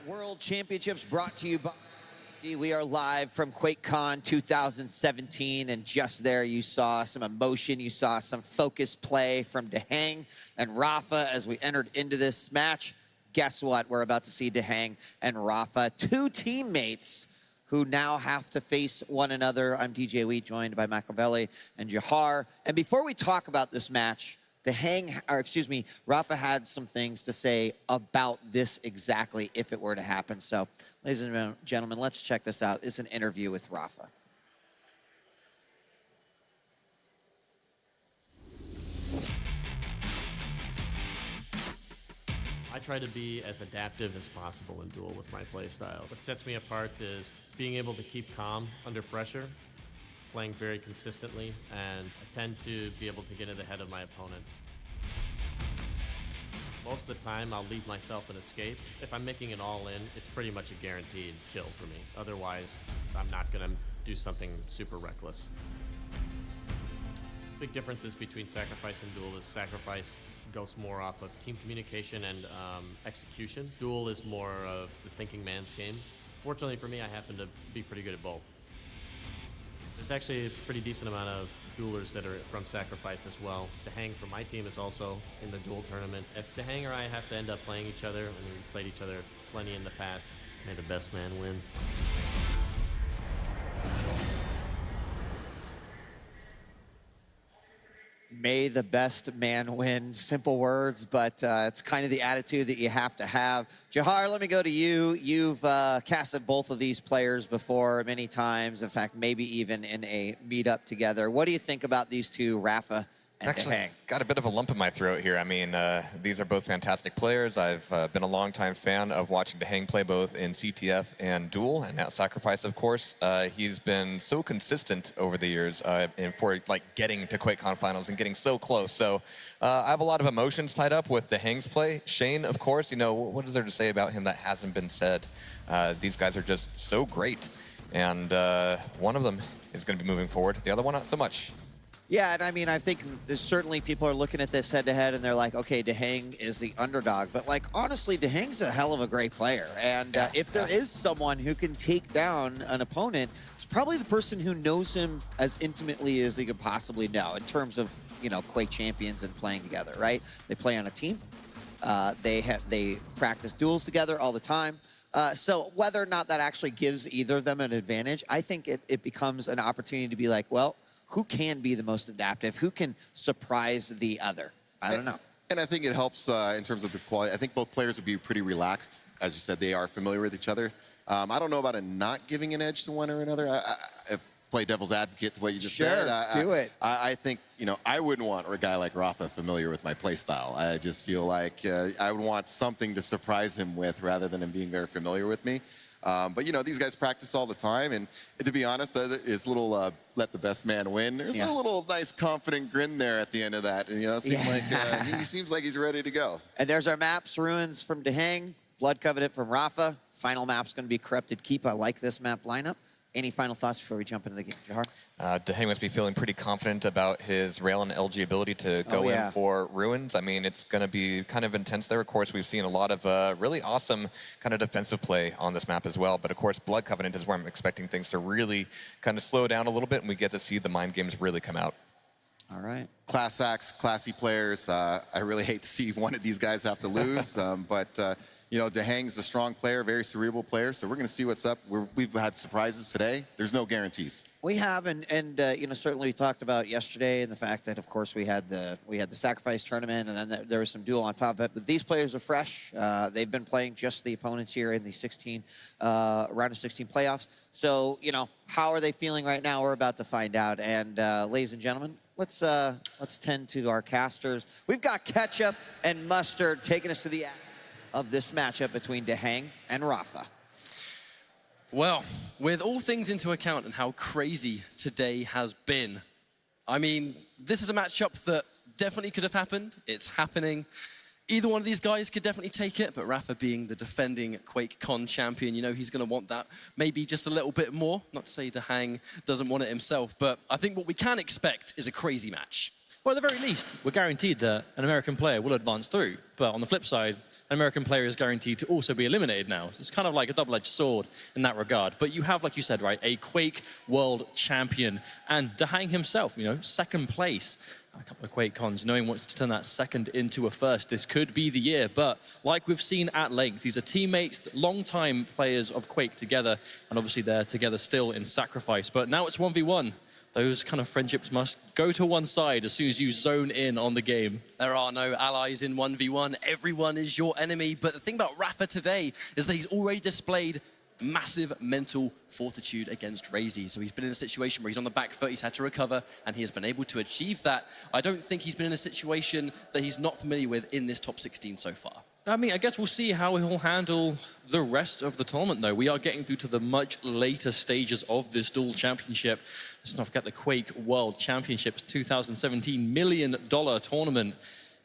World Championships brought to you by... We are live from QuakeCon 2017, and just there you saw some emotion, you saw some focused play from dahang and rapha as we entered into this match. Guess what? We're about to see dahang and rapha, two teammates who now have to face one another. I'm DJ Wheat, joined by Machiavelli and Jahar. And before we talk about this match, rapha had some things to say about this exactly if it were to happen. So, ladies and gentlemen, let's check this out. It's an interview with rapha. I try to be as adaptive as possible in Duel with my play styles. What sets me apart is being able to keep calm under pressure, playing very consistently, and I tend to be able to get in the head of my opponent. Most of the time, I'll leave myself an escape. If I'm making it all in, it's pretty much a guaranteed kill for me. Otherwise, I'm not gonna do something super reckless. Big differences between Sacrifice and Duel is Sacrifice goes more off of team communication and execution. Duel is more of the thinking man's game. Fortunately for me, I happen to be pretty good at both. There's actually a pretty decent amount of duelers that are from Sacrifice as well. dahang from my team is also in the duel tournaments. If dahang or I have to end up playing each other, and we've played each other plenty in the past, may the best man win. May the best man win. Simple words, but it's kind of the attitude that you have to have. Jahar, let me go to you. You've casted both of these players before many times. In fact, maybe even in a meetup together. What do you think about these two, rapha and Actually, dahang? got a bit of a lump in my throat here. I mean, these are both fantastic players. I've been a longtime fan of watching dahang play both in CTF and Duel, and now Sacrifice, of course. He's been so consistent over the years and for like getting to QuakeCon finals and getting so close. So I have a lot of emotions tied up with dahang's play. Shane, of course, you know, what is there to say about him that hasn't been said? These guys are just so great, and one of them is going to be moving forward. The other one, not so much. Yeah, and I mean, I think there's certainly people are looking at this head-to-head, and they're like, okay, dahang is the underdog. But, like, honestly, dahang's a hell of a great player. And if there is someone who can take down an opponent, it's probably the person who knows him as intimately as they could possibly know in terms of, you know, Quake champions and playing together, right? They play on a team. They practice duels together all the time. So whether or not that actually gives either of them an advantage, I think it becomes an opportunity to be like, well, who can be the most adaptive? Who can surprise the other? I don't know. And I think it helps in terms of the quality. I think both players would be pretty relaxed. As you said, they are familiar with each other. I don't know about it not giving an edge to one or another. If play devil's advocate to what you just said. Do it. I think, you know, I wouldn't want a guy like rapha familiar with my play style. I just feel like I would want something to surprise him with rather than him being very familiar with me. But, you know, these guys practice all the time, and to be honest, it's a little let the best man win. There's a little nice confident grin there at the end of that, and, you know, it seems like, he seems like he's ready to go. And there's our maps: Ruins from dahang, Blood Covenant from rapha. Final map's going to be Corrupted Keep. I like this map lineup. Any final thoughts before we jump into the game, Jahar? dahang must be feeling pretty confident about his rail and LG ability to go in for Ruins. I mean, it's going to be kind of intense there. Of course, we've seen a lot of really awesome kind of defensive play on this map as well. But of course, Blood Covenant is where I'm expecting things to really kind of slow down a little bit, and we get to see the mind games really come out. All right. Class acts, classy players. I really hate to see one of these guys have to lose, but you know, dahang's a strong player, very cerebral player, so we're going to see what's up. We've had surprises today. There's no guarantees. We have, and you know, certainly we talked about yesterday and the fact that, of course, we had the Sacrifice tournament, and then there was some duel on top of it. But these players are fresh. They've been playing just the opponents here in the round of 16 playoffs. So, you know, how are they feeling right now? We're about to find out. And ladies and gentlemen, let's tend to our casters. We've got ketchup and mustard taking us to the act of this matchup between dahang and rapha. Well, with all things into account and how crazy today has been, I mean, this is a matchup that definitely could have happened. It's happening. Either one of these guys could definitely take it, but rapha being the defending QuakeCon champion, you know, he's going to want that maybe just a little bit more. Not to say dahang doesn't want it himself, but I think what we can expect is a crazy match. Well, at the very least, we're guaranteed that an American player will advance through. But on the flip side, an American player is guaranteed to also be eliminated now. So it's kind of like a double-edged sword in that regard. But you have, like you said, right, a Quake World Champion. And dahang himself, you know, second place. A couple of QuakeCons, knowing wants to turn that second into a first. This could be the year, but like we've seen at length, these are teammates, long-time players of Quake together, and obviously they're together still in Sacrifice. But now it's 1v1. Those kind of friendships must go to one side as soon as you zone in on the game. There are no allies in 1v1. Everyone is your enemy. But the thing about Rapha today is that he's already displayed massive mental fortitude against Razy. So he's been in a situation where he's on the back foot, he's had to recover, and he has been able to achieve that. I don't think he's been in a situation that he's not familiar with in this top 16 so far. I mean, I guess we'll see how he'll handle the rest of the tournament, though. We are getting through to the much later stages of this dual championship. Let's not forget the Quake World Championships 2017 $1 million tournament.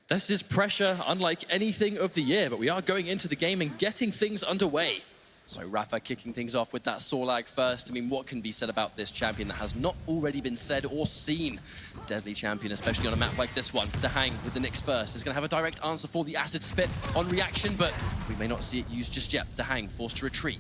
This is pressure unlike anything of the year, but we are going into the game and getting things underway. So Rapha kicking things off with that Sorlag first. I mean, what can be said about this champion that has not already been said or seen? Deadly champion, especially on a map like this one. dahang with the Nyx first is going to have a direct answer for the acid spit on reaction, but we may not see it used just yet. dahang forced to retreat.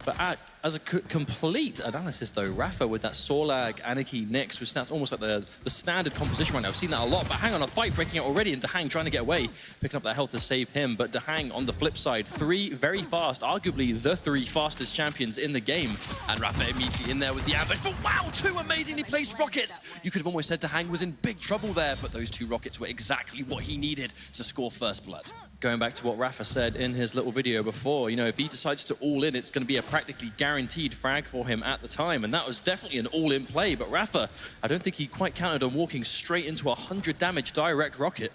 But as a complete analysis, though, Rapha with that Sorlag, Anarchy, Nyx, which that's almost like the standard composition right now. I've seen that a lot, but hang on, a fight breaking out already, and dahang trying to get away, picking up that health to save him. But dahang on the flip side, 3 very fast, arguably the 3 fastest champions in the game. And Rapha immediately in there with the ambush, but wow, 2 amazingly placed rockets! You could have almost said dahang was in big trouble there, but those 2 rockets were exactly what he needed to score first blood. Going back to what Rapha said in his little video before, you know, if he decides to all in, it's going to be a practically guaranteed frag for him at the time, and that was definitely an all-in play. But Rapha, I don't think he quite counted on walking straight into a 100 damage direct rocket.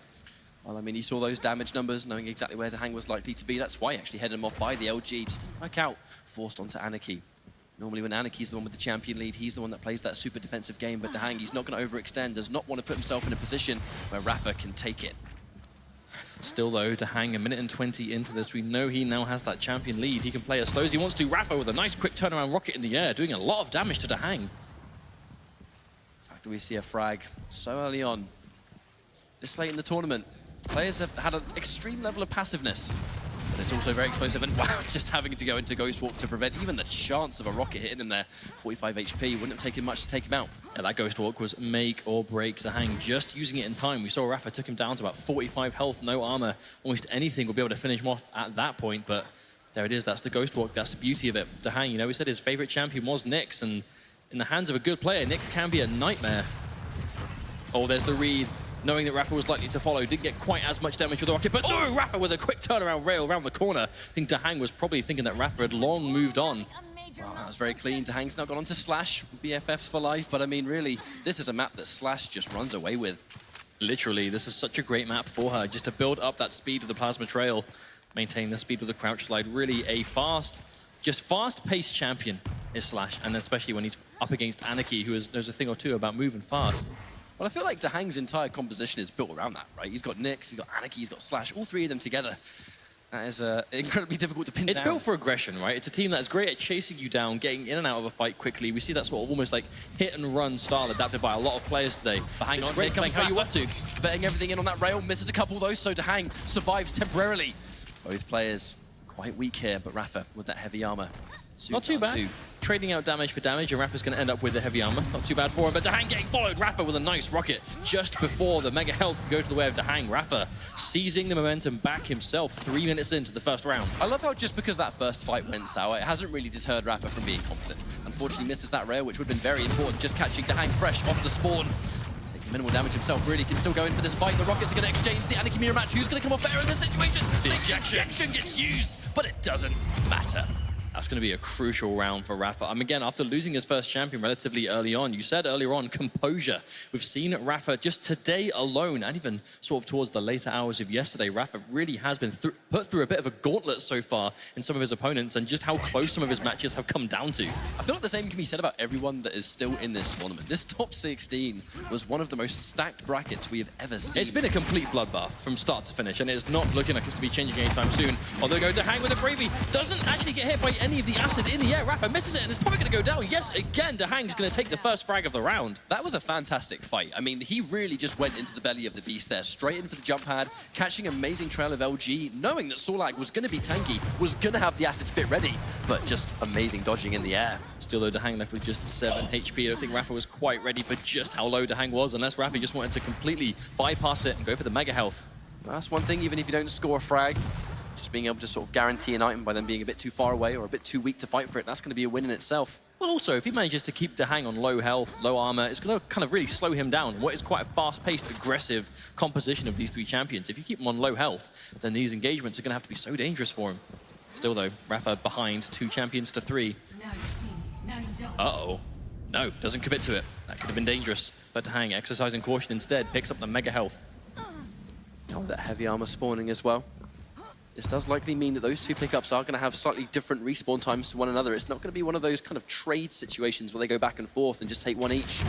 Well, I mean, he saw those damage numbers, knowing exactly where dahang was likely to be. That's why he actually headed him off by the LG. Just didn't work out. Forced onto Anarchy. Normally when Anarchy's the one with the champion lead, he's the one that plays that super defensive game, but dahang, he's not going to overextend, does not want to put himself in a position where Rapha can take it. Still, though, dahang a minute and 20 into this, we know he now has that champion lead. He can play as slow as he wants to. Rapha with a nice quick turnaround rocket in the air, doing a lot of damage to dahang. The fact that we see a frag so early on, this late in the tournament, players have had an extreme level of passiveness. But it's also very explosive, and wow, just having to go into Ghost Walk to prevent even the chance of a rocket hitting him there. 45 HP, wouldn't have taken much to take him out. Yeah, that Ghost Walk was make or break dahang, just using it in time. We saw Rapha took him down to about 45 health, no armor. Almost anything will be able to finish him off at that point, but there it is, that's the Ghost Walk, that's the beauty of it. dahang, you know, we said his favorite champion was Nyx, and in the hands of a good player, Nyx can be a nightmare. Oh, there's the read. Knowing that Rapha was likely to follow, didn't get quite as much damage with the rocket, but oh, Rapha with a quick turnaround rail around the corner. I think dahang was probably thinking that Rapha had long moved on. Wow, that was very clean. dahang's now gone on to Slash, BFFs for life, but I mean, really, this is a map that Slash just runs away with. Literally, this is such a great map for her, just to build up that speed of the Plasma Trail, maintain the speed with the crouch slide. Really a fast-paced champion is Slash, and especially when he's up against Anarchy, who knows a thing or two about moving fast. Well, I feel like dahang's entire composition is built around that, right? He's got Nyx, he's got Anarchy, he's got Slash, all 3 of them together. That is incredibly difficult to pin down. It's built for aggression, right? It's a team that's great at chasing you down, getting in and out of a fight quickly. We see that sort of almost like hit and run style adapted by a lot of players today. But hang on, great here comes how you want to. Betting everything in on that rail, misses a couple though, so dahang survives temporarily. Both players quite weak here, but Rapha with that heavy armor. Not too bad. Trading out damage for damage, and Rapha's going to end up with the heavy armor. Not too bad for him, but dahang getting followed. Rapha with a nice rocket just before the mega health can go to the way of dahang. Rapha seizing the momentum back himself 3 minutes into the first round. I love how just because that first fight went sour, it hasn't really deterred Rapha from being confident. Unfortunately misses that rail, which would have been very important, just catching dahang fresh off the spawn. Taking minimal damage himself, really can still go in for this fight. The rockets are going to exchange the Anarchy mirror match. Who's going to come off better in this situation? The injection gets used, but it doesn't matter. That's going to be a crucial round for Rapha. Again, after losing his first champion relatively early on, you said earlier on, composure. We've seen Rapha just today alone, and even sort of towards the later hours of yesterday, Rapha really has been put through a bit of a gauntlet so far in some of his opponents, and just how close some of his matches have come down to. I feel like the same can be said about everyone that is still in this tournament. This top 16 was one of the most stacked brackets we have ever seen. It's been a complete bloodbath from start to finish, and it's not looking like it's going to be changing anytime soon. Although go dahang with a Bravey, doesn't actually get hit by any of the acid in the air. Rapha misses it, and it's probably going to go down. Yes, again, dahang's going to take the first frag of the round. That was a fantastic fight. I mean, he really just went into the belly of the beast there, straight in for the jump pad, catching amazing trail of LG, knowing that Sorlag was going to be tanky, was going to have the acid spit ready, but just amazing dodging in the air. Still, though, dahang left with just 7 HP. I don't think Rapha was quite ready for just how low dahang was, unless Rapha just wanted to completely bypass it and go for the mega health. That's one thing, even if you don't score a frag, just being able to sort of guarantee an item by them being a bit too far away or a bit too weak to fight for it, that's going to be a win in itself. Well, also, if he manages to keep dahang on low health, low armor, it's going to kind of really slow him down in what is quite a fast-paced, aggressive composition of these 3 champions. If you keep him on low health, then these engagements are going to have to be so dangerous for him. Still, though, Rapha behind 2 champions to 3. Uh-oh. No, doesn't commit to it. That could have been dangerous. But dahang, exercising caution instead, picks up the mega health. Now with that heavy armor spawning as well. This does likely mean that those 2 pickups are going to have slightly different respawn times to one another. It's not going to be one of those kind of trade situations where they go back and forth and just take one each.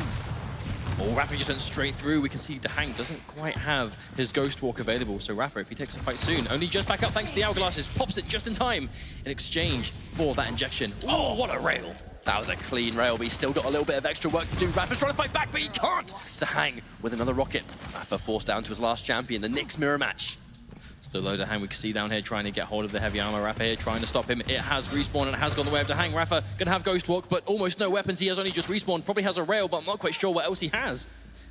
Oh, Rapha just went straight through. We can see dahang doesn't quite have his Ghost Walk available. So Rapha, if he takes a fight soon, only just back up thanks to the hourglasses, pops it just in time in exchange for that injection. Oh, what a rail. That was a clean rail, but he's still got a little bit of extra work to do. Rapha's trying to fight back, but he can't. dahang with another rocket. Rapha forced down to his last champion, the Nyx mirror match. Still though, dahang we can see down here trying to get hold of the heavy armor. Rapha here trying to stop him. It has respawned and it has gone the way of dahang. Rapha gonna have Ghost Walk, but almost no weapons. He has only just respawned. Probably has a rail, but I'm not quite sure what else he has.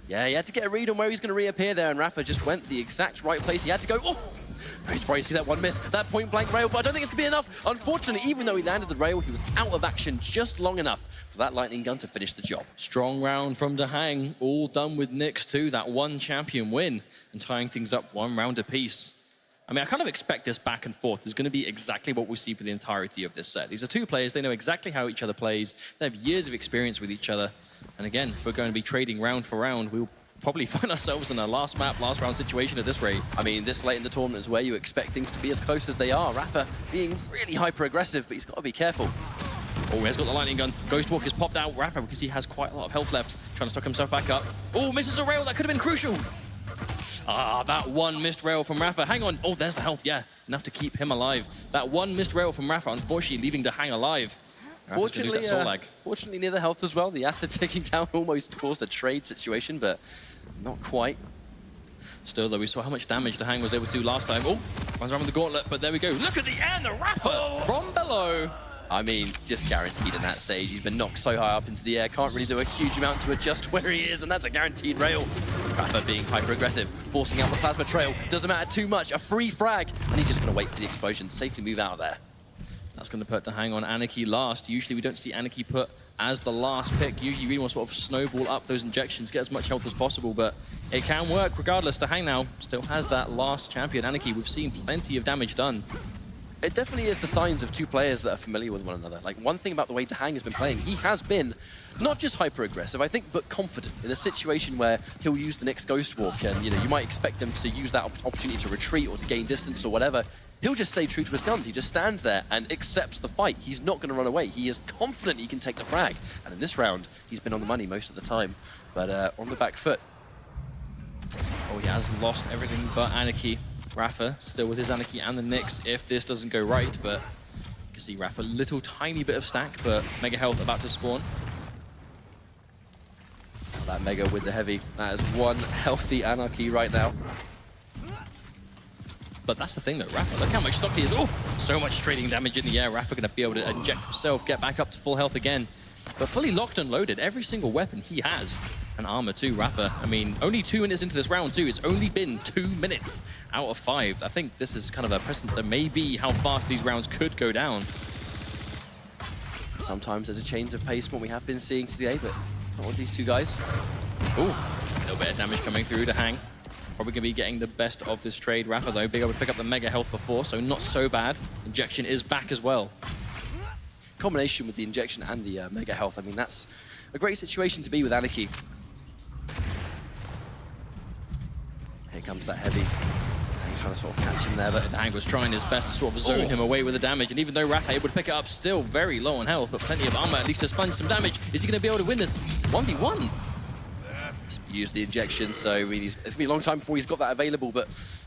Yeah, he had to get a read on where he's gonna reappear there, and Rapha just went the exact right place. He had to go. Oh! Very surprised to see that one miss, that point-blank rail, but I don't think it's gonna be enough. Unfortunately, even though he landed the rail, he was out of action just long enough for that lightning gun to finish the job. Strong round from dahang, all done with Nyx too. That one champion win and tying things up 1 round apiece. I mean, I kind of expect this back and forth is going to be exactly what we see for the entirety of this set. These are 2 players, they know exactly how each other plays, they have years of experience with each other. And again, if we're going to be trading round for round, we'll probably find ourselves in a last map, last round situation at this rate. I mean, this late in the tournament is where you expect things to be as close as they are. Rapha being really hyper-aggressive, but he's got to be careful. Oh, he's got the lightning gun. Ghost Walk is popped out. Rapha, because he has quite a lot of health left, trying to stock himself back up. Oh, misses a rail, that could have been crucial. Ah, that one missed rail from Rapha. Hang on. Oh, there's the health. Yeah, enough to keep him alive. That one missed rail from Rapha, unfortunately, leaving dahang alive. Fortunately, near the health as well. The acid taking down almost caused a trade situation, but not quite. Still, though, we saw how much damage dahang was able to do last time. Oh, runs around with the gauntlet, but there we go. Look at the end, the Rapha from below. I mean, just guaranteed in that stage. He's been knocked so high up into the air, can't really do a huge amount to adjust where he is, and that's a guaranteed rail. Rapha being hyper-aggressive, forcing out the plasma trail. Doesn't matter too much, a free frag, and he's just going to wait for the explosion, safely move out of there. That's going to put dahang on Anarchy last. Usually we don't see Anarchy put as the last pick. Usually you really want to sort of snowball up those injections, get as much health as possible, but it can work regardless. dahang now still has that last champion. Anarchy, we've seen plenty of damage done. It definitely is the signs of 2 players that are familiar with one another. Like, one thing about the way dahang has been playing, he has been not just hyper-aggressive, I think, but confident in a situation where he'll use the next Ghost Walk, and, you know, you might expect them to use that opportunity to retreat or to gain distance or whatever. He'll just stay true to his guns. He just stands there and accepts the fight. He's not going to run away. He is confident he can take the frag. And in this round, he's been on the money most of the time, but on the back foot. Oh, he has lost everything but Anarchy. Rapha still with his Anarchy and the Nyx if this doesn't go right, but you can see Rapha, little tiny bit of stack, but mega health about to spawn. That mega with the heavy. That is 1 healthy Anarchy right now. But that's the thing though, Rapha, look how much stock he is. Oh, so much trading damage in the air. Rapha gonna be able to inject himself, get back up to full health again. But fully locked and loaded, every single weapon he has. And armor too, Rapha. I mean, only 2 minutes into this round too. It's only been 2 minutes out of 5. I think this is kind of a precedent to maybe how fast these rounds could go down. Sometimes there's a change of pace from what we have been seeing today, but not with these 2 guys. Oh, a little bit of damage coming through dahang. Probably gonna be getting the best of this trade. Rapha though, being able to pick up the mega health before, so not so bad. Injection is back as well. Combination with the injection and the mega health, I mean, that's a great situation to be with Anarchy. Here comes that heavy. He's trying to sort of catch him there, but dahang was trying his best to sort of zone him away with the damage, and even though Rapha able to pick it up, still very low on health, but plenty of armor at least to sponge some damage. Is he gonna be able to win this 1v1? He's used the injection, so I mean, it's gonna be a long time before he's got that available, but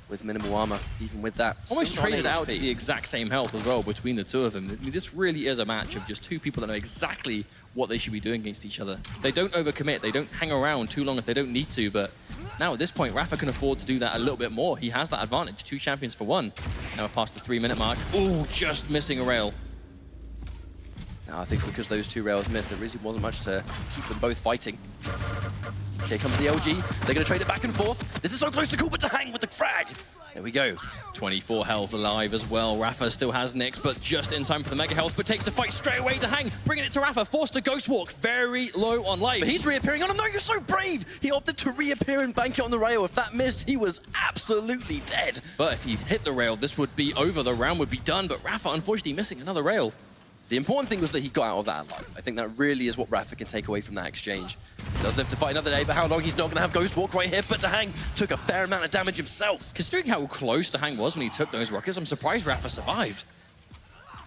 with minimal armor, even with that. Almost Still not traded out HP. to the exact same health as well between the two of them. I mean, this really is a match of just two people that know exactly what they should be doing against each other. They don't overcommit, they don't hang around too long if they don't need to, but now at this point, Rapha can afford to do that a little bit more. He has that advantage, 2 champions for 1. Now we're past the 3-minute mark. Oh, just missing a rail. Now I think because those 2 rails missed, there really wasn't much to keep them both fighting. Here comes the LG. They're going to trade it back and forth. This is so close to cool, but to hang with the frag. There we go. 24 health alive as well. Rapha still has Nyx, but just in time for the mega health, but takes the fight straight away to hang, bringing it to Rapha, forced to ghost walk, very low on life. But he's reappearing on him. No, you're so brave. He opted to reappear and bank it on the rail. If that missed, he was absolutely dead. But if he hit the rail, this would be over. The round would be done, but Rapha unfortunately missing another rail. The important thing was that he got out of that alive. I think that really is what Rapha can take away from that exchange. He does live to fight another day, but how long he's not going to have Ghost Walk right here, but Dahang took a fair amount of damage himself. Considering how close Dahang was when he took those rockets, I'm surprised Rapha survived.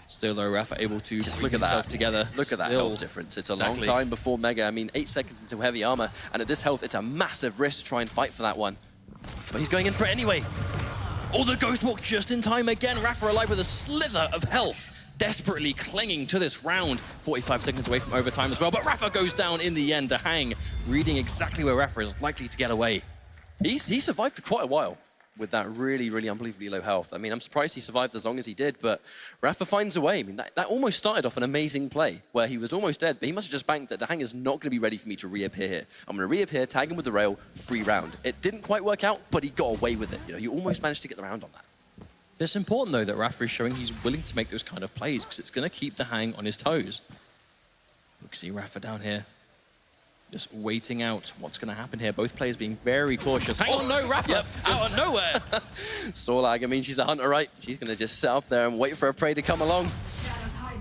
Still though, Rapha able to Just look look at himself that. together. Look at that Still. health difference. It's a Exactly. long time before Mega. I mean, 8 seconds until heavy armor, and at this health, it's a massive risk to try and fight for that one. But he's going in for it anyway. Oh, the Ghost Walk just in time again. Rapha alive with a slither of health. Desperately clinging to this round. 45 seconds away from overtime as well, but Rapha goes down in the end. Dahang reading exactly where Rapha is likely to get away. He survived for quite a while with that really, really unbelievably low health. I mean, I'm surprised he survived as long as he did, but Rapha finds a way. I mean, that almost started off an amazing play where he was almost dead, but he must have just banked that Dahang is not going to be ready for me to reappear here. I'm going to reappear, tag him with the rail, free round. It didn't quite work out, but he got away with it. You know, he almost managed to get the round on that. It's important, though, that Rapha is showing he's willing to make those kind of plays because it's going to keep Dahang on his toes. We can see Rapha down here just waiting out what's going to happen here. Both players being very cautious. Hang on, no, Rapha, Yep, out of nowhere. Sorlag, I mean, she's a hunter, right? She's going to just sit up there and wait for her prey to come along.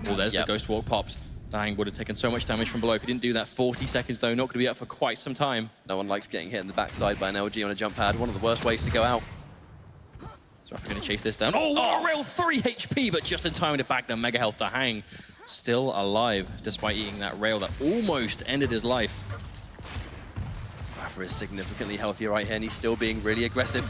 Well, there's Yep. the Ghost Walk pops. Dahang would have taken so much damage from below if he didn't do that. 40 seconds, though, not going to be up for quite some time. No one likes getting hit in the backside by an LG on a jump pad. One of the worst ways to go out. So Rapha going to chase this down. Oh, what a real 3 HP, but just in time to back the mega health. Dahang still alive, despite eating that rail that almost ended his life. Rapha is significantly healthier right here, and he's still being really aggressive.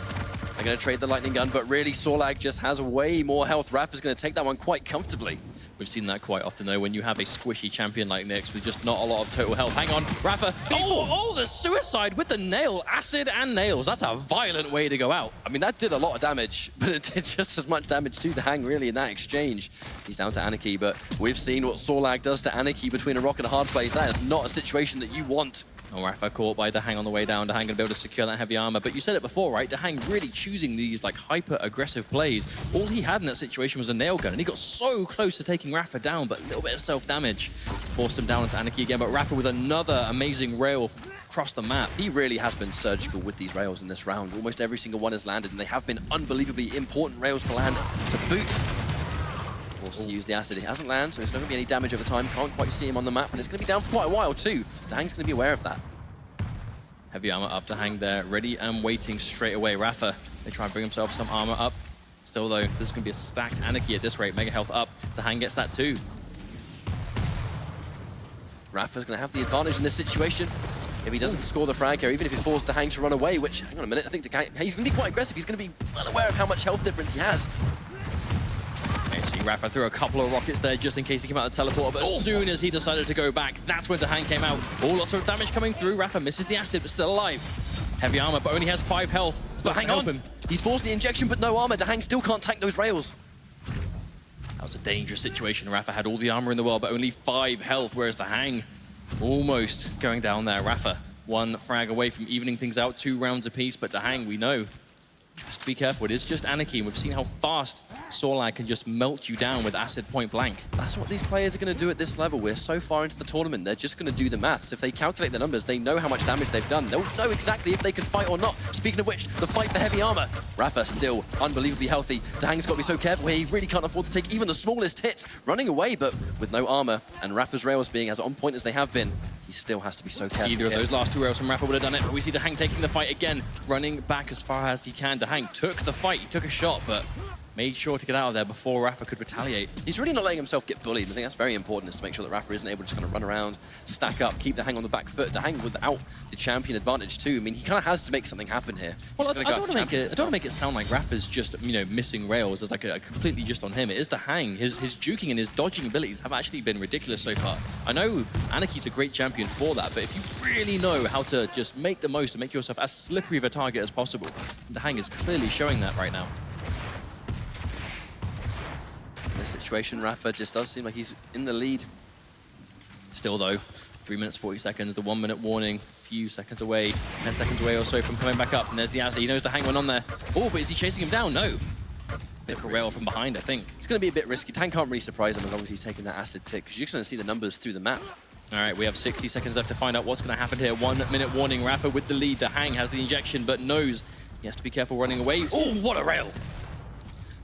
They're going to trade the lightning gun, but really, Sorlag just has way more health. Rapha's going to take that one quite comfortably. We've seen that quite often, though, when you have a squishy champion like Nyx with just not a lot of total health. Hang on, Rapha. Oh, the suicide with the nail. Acid and nails. That's a violent way to go out. I mean, that did a lot of damage, but it did just as much damage to Dahang, really, in that exchange. He's down to Anarchy, but we've seen what Sorlag does to Anarchy between a rock and a hard place. That is not a situation that you want. Oh, Rapha caught by Dahang on the way down. Dahang going to be able to secure that heavy armor. But you said it before, right? Dahang really choosing these like hyper-aggressive plays. All he had in that situation was a nail gun, and he got so close to taking Rapha down, but a little bit of self-damage forced him down into Anarchy again. But Rapha with another amazing rail across the map. He really has been surgical with these rails in this round. Almost every single one has landed, and they have been unbelievably important rails to land to boot. Forced to use the acid. It hasn't landed, so it's not going to be any damage over time. Can't quite see him on the map, and it's going to be down for quite a while too. Dahang's going to be aware of that. Heavy armor up to Hang there, ready and waiting straight away. Rapha, they try and bring himself some armor up. Still though, this is going to be a stacked Anarchy at this rate. Mega health up. Dahang gets that too. Rapha's going to have the advantage in this situation. If he doesn't score the frag here, even if he forced Dahang to run away, which, hang on a minute, I think he's going to be quite aggressive. He's going to be well aware of how much health difference he has. Okay, see Rapha threw a couple of rockets there just in case he came out of the teleporter, but as soon as he decided to go back, that's when Dahang came out. Oh, lots of damage coming through. Rapha misses the acid, but still alive. Heavy armor, but only has 5 health. But hang on, he's forced the injection, but no armor. Dahang still can't tank those rails. That was a dangerous situation. Rapha had all the armor in the world, but only 5 health, whereas Dahang almost going down there. Rapha, 1 frag away from evening things out, 2 rounds apiece, but Dahang, we know, just be careful. It is just Anarchy, and we've seen how fast Sorlag can just melt you down with acid point blank. That's what these players are going to do at this level. We're so far into the tournament, they're just going to do the maths. If they calculate the numbers, they know how much damage they've done. They'll know exactly if they can fight or not. Speaking of which, the fight for heavy armor. Rapha still unbelievably healthy. Dahang's got to be so careful here. He really can't afford to take even the smallest hit. Running away, but with no armor, and Rapha's rails being as on point as they have been, he still has to be so careful. Either of those last 2 rails from Rapha would have done it, but we see Dahang taking the fight again, running back as far as he can. Dahang took the fight, he took a shot, but Made sure to get out of there before Rapha could retaliate. He's really not letting himself get bullied. I think that's very important, is to make sure that Rapha isn't able to just kind of run around, stack up, keep dahang on the back foot. Dahang without the champion advantage too. I mean, he kind of has to make something happen here. Well, I don't want to make it sound like Rapha's just, you know, missing rails as like a completely just on him. It is dahang. His juking and his dodging abilities have actually been ridiculous so far. I know Anaki's a great champion for that, but if you really know how to just make the most and make yourself as slippery of a target as possible, dahang is clearly showing that right now. In this situation, Rapha just does seem like he's in the lead. Still though, 3 minutes 40 seconds, the 1 minute warning, few seconds away, 10 seconds away or so from coming back up. And there's the acid. He knows dahang went on there. Oh, but is he chasing him down? No. Took a rail from behind, I think. It's going to be a bit risky. dahang can't really surprise him as long as he's taking that acid tick, because you're just going to see the numbers through the map. All right, we have 60 seconds left to find out what's going to happen here. 1 minute warning, Rapha with the lead. dahang has the injection, but knows he has to be careful running away. Oh, what a rail!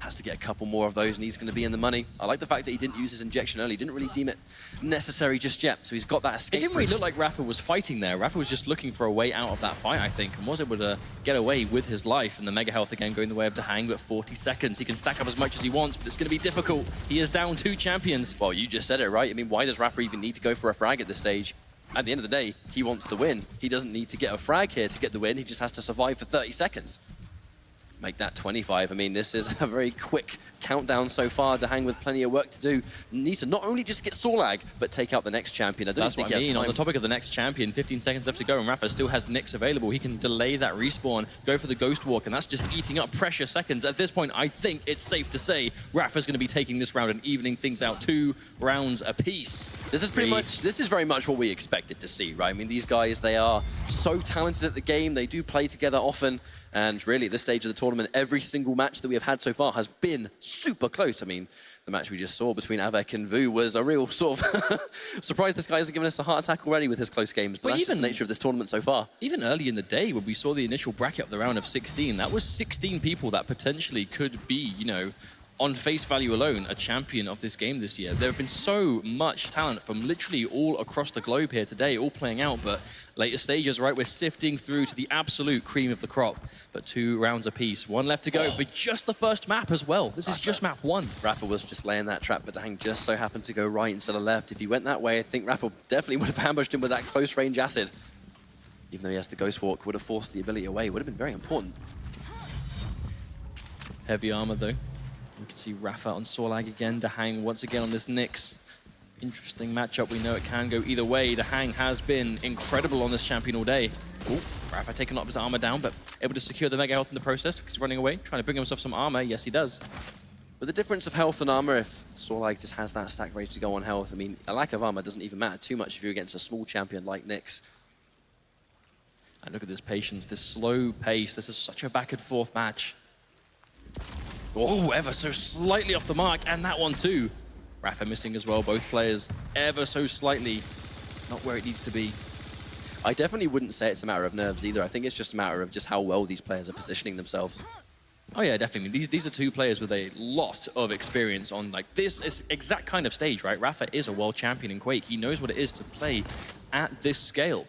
Has to get a couple more of those, and he's going to be in the money. I like the fact that he didn't use his injection early. Didn't really deem it necessary just yet, so he's got that escape. It didn't really look like Rapha was fighting there. Rapha was just looking for a way out of that fight, I think, and was able to get away with his life. And the Mega Health again going the way of dahang, but 40 seconds. He can stack up as much as he wants, but it's going to be difficult. He is down 2 champions. Well, you just said it, right? I mean, why does Rapha even need to go for a frag at this stage? At the end of the day, he wants the win. He doesn't need to get a frag here to get the win. He just has to survive for 30 seconds. Make that 25. I mean, this is a very quick countdown so far. dahang with plenty of work to do. Needs to not only just get Sorlag, but take out the next champion. I don't think he has time. On the topic of the next champion, 15 seconds left to go, and Rapha still has Nyx available. He can delay that respawn, go for the Ghost Walk, and that's just eating up precious seconds. At this point, I think it's safe to say Rapha's going to be taking this round and evening things out 2 rounds apiece. This is very much what we expected to see, right? I mean, these guys, they are so talented at the game. They do play together often. And really, at this stage of the tournament, every single match that we have had so far has been super close. I mean, the match we just saw between Avec and Vu was a real sort of surprise. This guy hasn't given us a heart attack already with his close games, but that's even the nature of this tournament so far. Even early in the day, when we saw the initial bracket of the round of 16, that was 16 people that potentially could be, you know, on face value alone, a champion of this game this year. There have been so much talent from literally all across the globe here today, all playing out, but later stages, right, we're sifting through to the absolute cream of the crop, but 2 rounds apiece. 1 left to go for just the first map as well. This is just map 1. Rapha was just laying that trap, but dahang just so happened to go right instead of left. If he went that way, I think Rapha definitely would have ambushed him with that close range acid. Even though he has the Ghost Walk, would have forced the ability away. Would have been very important. Heavy armor though. We can see Rapha on Sorlag again, dahang once again on this Nyx. Interesting matchup, we know it can go either way. dahang has been incredible on this champion all day. Ooh, Rapha taking a lot of his armor down, but able to secure the Mega Health in the process. He's running away, trying to bring himself some armor. Yes, he does. But the difference of health and armor, if Sorlag just has that stack ready to go on health, I mean, a lack of armor doesn't even matter too much if you're against a small champion like Nyx. And look at this patience, this slow pace. This is such a back and forth match. Oh, ever so slightly off the mark, and that one too. Rapha missing as well, both players ever so slightly not where it needs to be. I definitely wouldn't say it's a matter of nerves either. I think it's just a matter of just how well these players are positioning themselves. Oh yeah, definitely. These are 2 players with a lot of experience on like this is exact kind of stage, right? Rapha is a world champion in Quake. He knows what it is to play at this scale.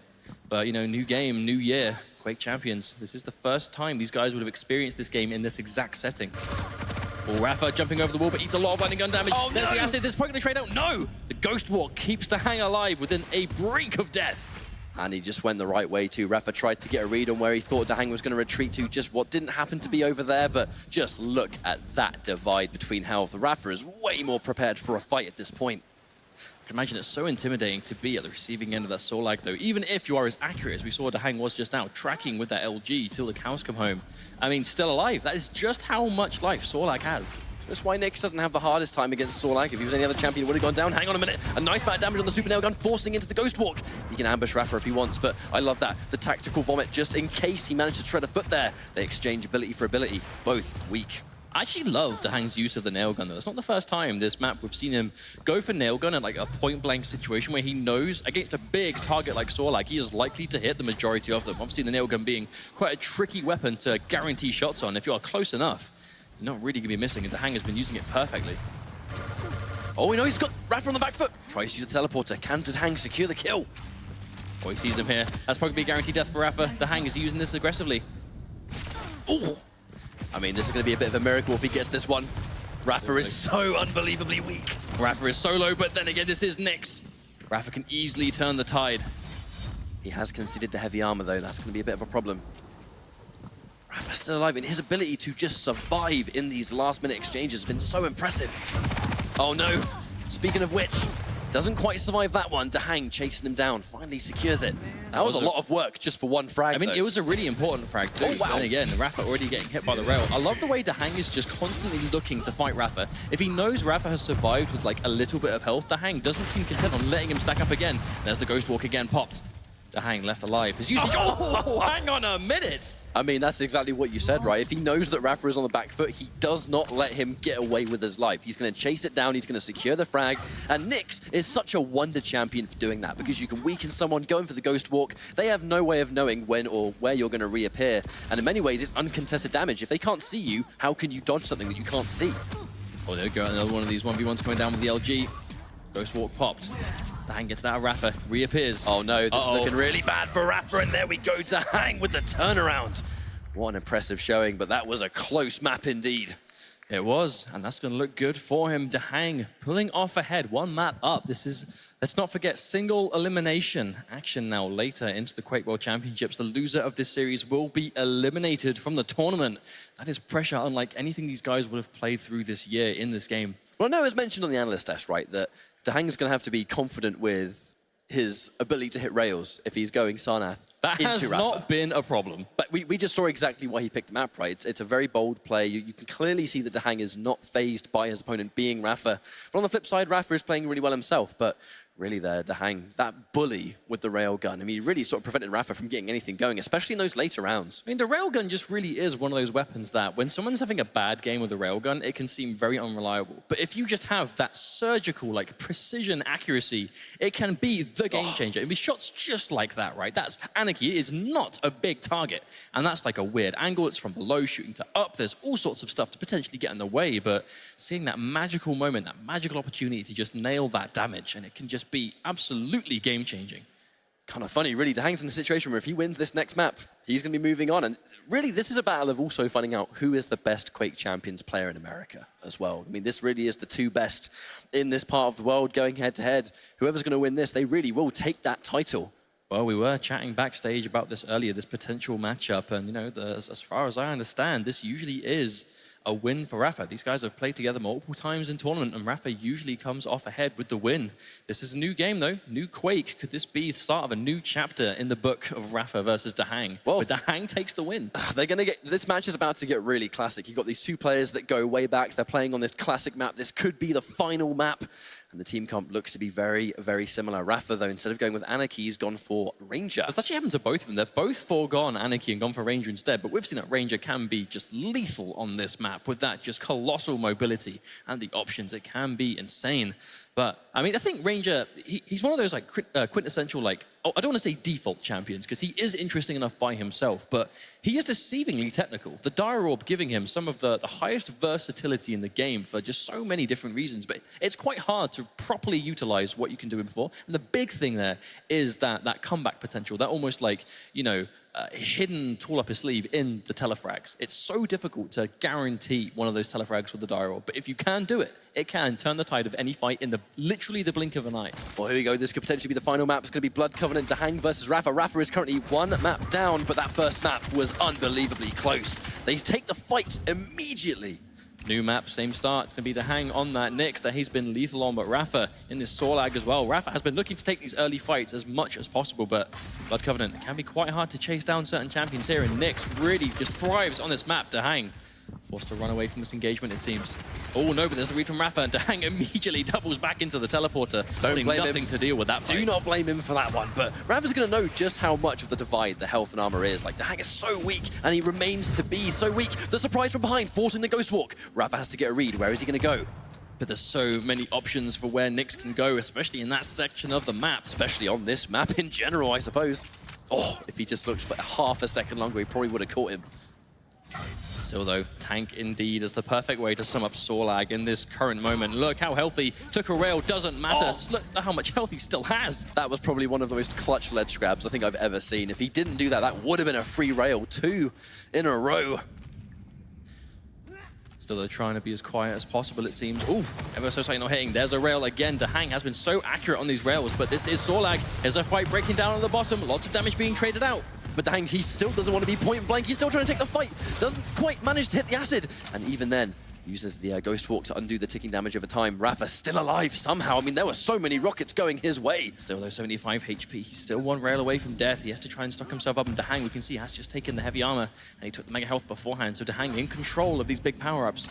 But you know, new game, new year. Quake champions. This is the first time these guys would have experienced this game in this exact setting. Oh, Rapha jumping over the wall, but eats a lot of lightning gun damage. Oh, there's the acid. This is probably going to trade out. No! The Ghost Walk keeps dahang alive within a brink of death. And he just went the right way too. Rapha tried to get a read on where he thought dahang was going to retreat to, just what didn't happen to be over there, but just look at that divide between health. Rapha is way more prepared for a fight at this point. I can imagine it's so intimidating to be at the receiving end of that Sorlag though, even if you are as accurate as we saw dahang was just now, tracking with that LG till the cows come home. I mean, still alive. That is just how much life Sorlag has. That's why Nyx doesn't have the hardest time against Sorlag. If he was any other champion, he would have gone down. Hang on a minute. A nice amount of damage on the Super Nail Gun, forcing into the Ghost Walk. He can ambush Rapha if he wants, but I love that. The tactical vomit, just in case he managed to tread a foot there. They exchange ability for ability. Both weak. I actually love dahang's use of the nail gun though. It's not the first time this map we've seen him go for nail gun at like a point blank situation where he knows against a big target like Sorlag, he is likely to hit the majority of them. Obviously the nail gun being quite a tricky weapon to guarantee shots on. If you are close enough, you're not really gonna be missing, and dahang has been using it perfectly. Oh, we know he's got Rapha on the back foot. Tries to use the teleporter. Can dahang secure the kill? Oh, he sees him here. That's probably a guaranteed death for Rapha. dahang is using this aggressively. Oh! I mean, this is going to be a bit of a miracle if he gets this one. Rapha is so unbelievably weak. Rapha is solo, but then again, this is Nyx. Rapha can easily turn the tide. He has conceded the heavy armor, though. That's going to be a bit of a problem. Rapha's still alive, and his ability to just survive in these last-minute exchanges has been so impressive. Oh, no. Speaking of which, doesn't quite survive that one. dahang chasing him down, finally secures it. That was a lot of work just for one frag, I mean, though. it was a really important frag too. Oh, wow. And again, Rapha already getting hit by the rail. I love the way dahang is just constantly looking to fight Rapha. If he knows Rapha has survived with like a little bit of health, dahang doesn't seem content on letting him stack up again. There's the Ghost Walk again popped. dahang left alive. His usage. Oh, hang on a minute. I mean, that's exactly what you said, right? If he knows that Rapha is on the back foot, he does not let him get away with his life. He's going to chase it down, he's going to secure the frag, and Nyx is such a wonder champion for doing that, because you can weaken someone, going for the Ghost Walk. They have no way of knowing when or where you're going to reappear, and in many ways, it's uncontested damage. If they can't see you, how can you dodge something that you can't see? Oh, there we go, another one of these 1v1s coming down with the LG. Ghost Walk popped. dahang gets it out of Rapha, reappears. Oh no, this is looking really bad for Rapha, and there we go, dahang with the turnaround. What an impressive showing, but that was a close map indeed. It was, and that's going to look good for him. dahang pulling off ahead, one map up. This is, let's not forget, single elimination action now later into the Quake World Championships. The loser of this series will be eliminated from the tournament. That is pressure unlike anything these guys would have played through this year in this game. Well, I know it was mentioned on the analyst test, right, that dahang is going to have to be confident with his ability to hit rails if he's going Sarnath That into has Rapha. not been a problem. But we just saw exactly why he picked the map, right? It's a very bold play. You can clearly see that dahang is not phased by his opponent being Rapha. But on the flip side, Rapha is playing really well himself. But really there, dahang, that bully with the railgun. I mean, he really sort of prevented Rapha from getting anything going, especially in those later rounds. I mean, the railgun just really is one of those weapons that when someone's having a bad game with a railgun, it can seem very unreliable. But if you just have that surgical, like precision accuracy, it can be the game changer. I mean, shots just like that, right? That's Anarchy is not a big target. And that's like a weird angle. It's from below shooting to up. There's all sorts of stuff to potentially get in the way. But seeing that magical moment, that magical opportunity to just nail that damage, and it can just be absolutely game-changing. Kind of funny, really. dahang's in a situation where if he wins this next map, he's going to be moving on. And really, this is a battle of also finding out who is the best Quake Champions player in America as well. I mean, this really is the two best in this part of the world going head-to-head. Whoever's going to win this, they really will take that title. Well, we were chatting backstage about this earlier, this potential matchup. And, you know, as far as I understand, this usually is a win for Rapha. These guys have played together multiple times in tournament, and Rapha usually comes off ahead with the win. This is a new game, though. New Quake. Could this be the start of a new chapter in the book of Rapha versus dahang? Well, but dahang takes the win. They're going to get, this match is about to get really classic. You've got these two players that go way back. They're playing on this classic map. This could be the final map. And the team comp looks to be very, very similar. Rapha, though, instead of going with Anarchy, he's gone for Ranger. That's actually happened to both of them. They've both foregone Anarchy and gone for Ranger instead, but we've seen that Ranger can be just lethal on this map with that just colossal mobility and the options. It can be insane. But, I mean, I think Ranger, he's one of those like quintessential, like, oh, I don't want to say default champions, because he is interesting enough by himself, but he is deceivingly technical. The Dire Orb giving him some of the highest versatility in the game for just so many different reasons, but it's quite hard to properly utilize what you can do him for. And the big thing there is that comeback potential, that almost like, you know, hidden tool up his sleeve in the telefrags. It's so difficult to guarantee one of those telefrags with the Dire Orb, but if you can do it, it can turn the tide of any fight in literally the blink of an eye. Well, here we go. This could potentially be the final map. It's going to be Blood Covenant dahang versus Rapha. Rapha is currently one map down, but that first map was unbelievably close. They take the fight immediately. New map, same start. It's going to be dahang on that Nyx that he's been lethal on, but Rapha in this Sorlag as well. Rapha has been looking to take these early fights as much as possible, but Blood Covenant, it can be quite hard to chase down certain champions here, and Nyx really just thrives on this map. dahang forced to run away from this engagement, it seems. Oh no, but there's the read from Rapha, and dahang immediately doubles back into the teleporter. Don't blame nothing him. To deal with that fight. Do not blame him for that one, but Rapha's going to know just how much of the divide the health and armor is. Like, dahang is so weak, and he remains to be so weak. The surprise from behind, forcing the Ghost Walk. Rapha has to get a read. Where is he going to go? But there's so many options for where Nyx can go, especially in that section of the map. Especially on this map in general, I suppose. Oh, if he just looked for half a second longer, he probably would have caught him. Still though, tank indeed is the perfect way to sum up Sorlag in this current moment. Look how healthy. Took a rail, doesn't matter. Look at how much health he still has. That was probably one of the most clutch ledge grabs I think I've ever seen. If he didn't do that, that would have been a free rail 2 in a row. Still, they're trying to be as quiet as possible, it seems. Ooh, ever so slightly not hitting. There's a rail again. dahang has been so accurate on these rails, but this is Sorlag. There's a fight breaking down on the bottom. Lots of damage being traded out. But dahang, he still doesn't want to be point blank. He's still trying to take the fight. Doesn't quite manage to hit the acid. And even then, uses the Ghost Walk to undo the ticking damage over time. Rapha still alive somehow. I mean, there were so many rockets going his way. Still, though, 75 HP. He's still one rail away from death. He has to try and stock himself up. And dahang, we can see, has just taken the heavy armor. And he took the mega health beforehand. So dahang in control of these big power-ups.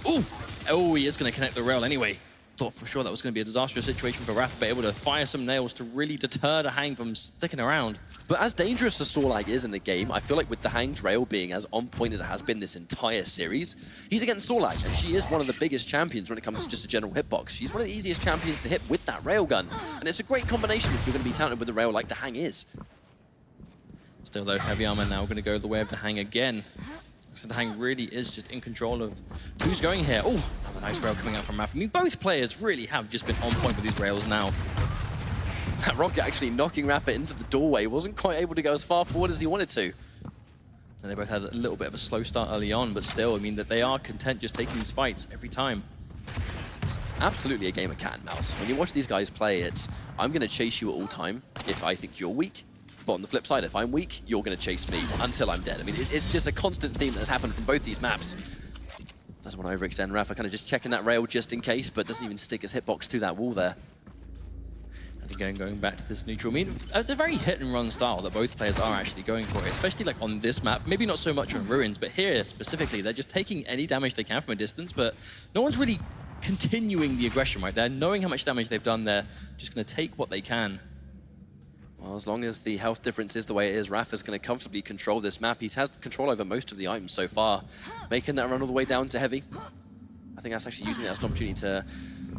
Ooh! Oh, he is going to connect the rail anyway. Thought for sure that was going to be a disastrous situation for Rapha, but able to fire some nails to really deter dahang from sticking around. But as dangerous as Sorlag is in the game, I feel like with dahang's rail being as on point as it has been this entire series, he's against Sorlag, and she is one of the biggest champions when it comes to just a general hitbox. She's one of the easiest champions to hit with that railgun, and it's a great combination if you're going to be talented with the rail like dahang is. Still though, heavy armor now going to go the way of dahang again. So dahang really is just in control of who's going here. Oh, another nice rail coming out from Rapha. I mean, both players really have just been on point with these rails now. That rocket actually knocking Rapha into the doorway. Wasn't quite able to go as far forward as he wanted to. And they both had a little bit of a slow start early on, but still, I mean, that they are content just taking these fights every time. It's absolutely a game of cat and mouse. When you watch these guys play, it's, I'm going to chase you at all time if I think you're weak. But on the flip side, if I'm weak, you're going to chase me until I'm dead. I mean, it's just a constant theme that's happened from both these maps. Doesn't want to overextend Rapha, kind of just checking that rail just in case, but doesn't even stick his hitbox through that wall there. And again, going back to this neutral. I mean, it's a very hit-and-run style that both players are actually going for, especially like on this map. Maybe not so much on Ruins, but here specifically, they're just taking any damage they can from a distance, but no one's really continuing the aggression, right? They're knowing how much damage they've done, they're just going to take what they can. Well, as long as the health difference is the way it is, Rapha's going to comfortably control this map. He's had control over most of the items so far, making that run all the way down to heavy. I think that's actually using it as an opportunity to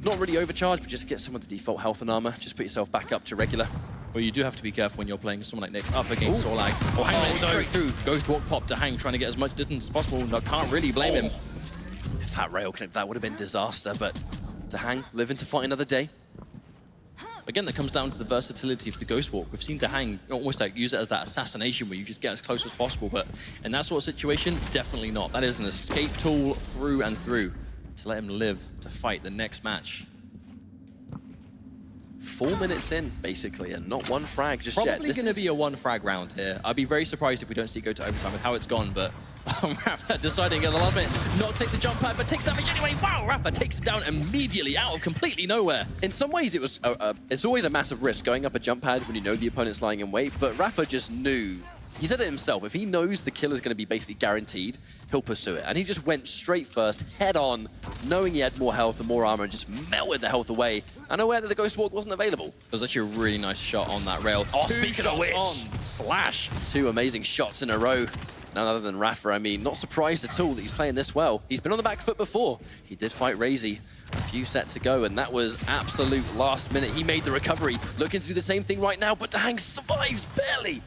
not really overcharge, but just get some of the default health and armor. Just put yourself back up to regular. Well, you do have to be careful when you're playing someone like Nyx up against Sorlag. Oh, hang on, straight through. Ghost Walk pop dahang, trying to get as much distance as possible. No, can't really blame him. If that rail connect, that would have been disaster, but dahang living to fight another day. Again, that comes down to the versatility of the Ghost Walk. We've seen dahang almost like use it as that assassination where you just get as close as possible, but in that sort of situation, definitely not. That is an escape tool through and through to let him live to fight the next match. 4 minutes in, basically, and not one frag just yet. Probably going to be a one frag round here. I'd be very surprised if we don't see it go to overtime with how it's gone, but Rapha deciding at the last minute not to take the jump pad, but takes damage anyway. Wow, Rapha takes him down immediately out of completely nowhere. In some ways, it was it's always a massive risk going up a jump pad when you know the opponent's lying in wait, but Rapha just knew. He said it himself, if he knows the kill is going to be basically guaranteed, he'll pursue it. And he just went straight first, head on, knowing he had more health and more armor, and just melted the health away, and aware that the Ghost Walk wasn't available. It was actually a really nice shot on that rail. Oh, speaking of which, on Slash. 2 amazing shots in a row. None other than Rapha. I mean, not surprised at all that he's playing this well. He's been on the back foot before. He did fight Razy a few sets ago, and that was absolute last minute. He made the recovery. Looking through the same thing right now, but dahang survives barely.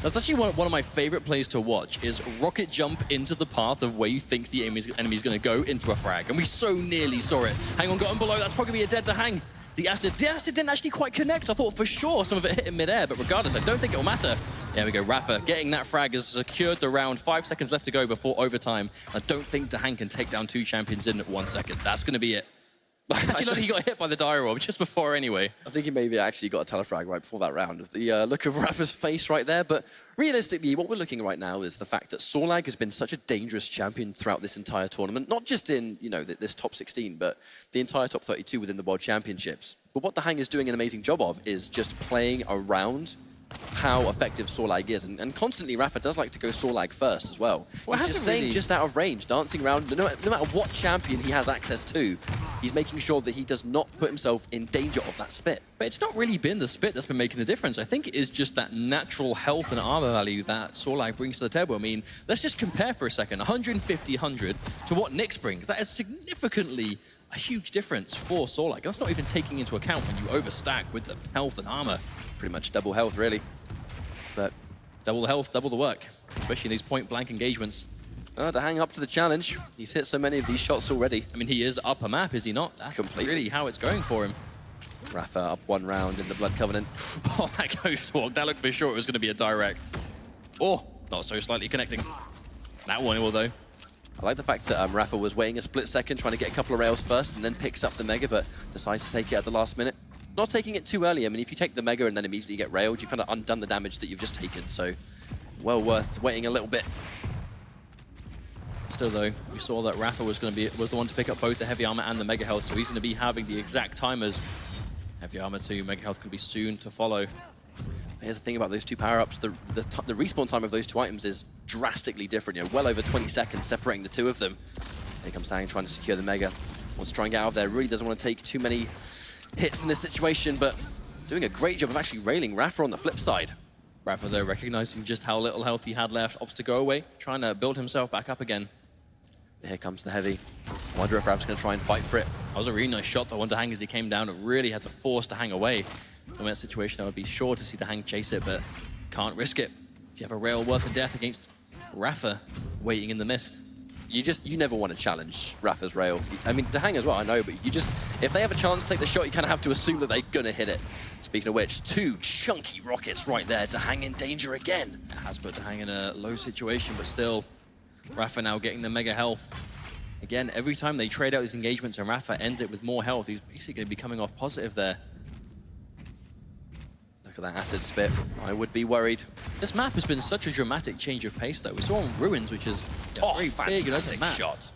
That's actually one of my favorite plays to watch, is rocket jump into the path of where you think the enemy's going to go into a frag. And we so nearly saw it. Hang on, got him below. That's probably going to be a dead dahang. The acid didn't actually quite connect. I thought for sure some of it hit in midair, but regardless, I don't think it'll matter. There we go, Rapha getting that frag has secured the round. 5 seconds left to go before overtime. I don't think dahang can take down 2 champions in 1 second. That's going to be it. Actually, look, he got hit by the dire orb just before anyway. I think he maybe actually got a telefrag right before that round. The look of Rapha's face right there. But realistically, what we're looking at right now is the fact that Sorlag has been such a dangerous champion throughout this entire tournament. Not just in, you know, this top 16, but the entire top 32 within the World Championships. But what dahang is doing an amazing job of is just playing around how effective Sorlag is. And constantly, Rapha does like to go Sorlag first as well. He's just staying just out of range, dancing around. No matter what champion he has access to, he's making sure that he does not put himself in danger of that spit. But it's not really been the spit that's been making the difference. I think it is just that natural health and armor value that Sorlag brings to the table. I mean, let's just compare for a second, 150, 100 to what Nyx brings. That is significantly a huge difference for Sorlag. That's not even taking into account when you overstack with the health and armor. Pretty much double health, really. But double the health, double the work, especially in these point-blank engagements. dahang up to the challenge. He's hit so many of these shots already. I mean, he is up a map, is he not? That's completely really how it's going for him. Rapha up 1 round in the Blood Covenant. Oh, that Ghost Walk. That looked for sure it was going to be a direct. Oh, not so slightly connecting. That one will, though. I like the fact that Rapha was waiting a split second, trying to get a couple of rails first, and then picks up the Mega, but decides to take it at the last minute. Not taking it too early. I mean, if you take the Mega and then immediately get railed, you've kind of undone the damage that you've just taken, so well worth waiting a little bit. Still though, we saw that Rapha was the one to pick up both the heavy armor and the mega health, so he's going to be having the exact timers. Heavy armor 2, mega health could be soon to follow. Here's the thing about those two power-ups, the respawn time of those two items is drastically different, you know, well over 20 seconds separating the two of them. Here comes Dahang trying to secure the Mega. Wants to try and get out of there, really doesn't want to take too many hits in this situation, but doing a great job of actually railing Rapha on the flip side. Rapha though, recognizing just how little health he had left, opts to go away, trying to build himself back up again. Here comes the heavy. I wonder if Rapha's going to try and fight for it. That was a really nice shot though on Dahang as he came down. It really had to force Dahang away. In that situation, I would be sure to see Dahang chase it, but can't risk it. If you have a rail worth of death against Rapha waiting in the mist. You never want to challenge Rapha's rail. I mean, Dahang as well, I know, but if they have a chance to take the shot, you kind of have to assume that they're going to hit it. Speaking of which, 2 chunky rockets right there. Dahang in danger again. It has put Dahang in a low situation, but still, Rapha now getting the mega health. Again, every time they trade out these engagements and Rapha ends it with more health, he's basically going to be coming off positive there. Look at that acid spit. I would be worried. This map has been such a dramatic change of pace, though. We saw on Ruins, which is very big and open map. Shot.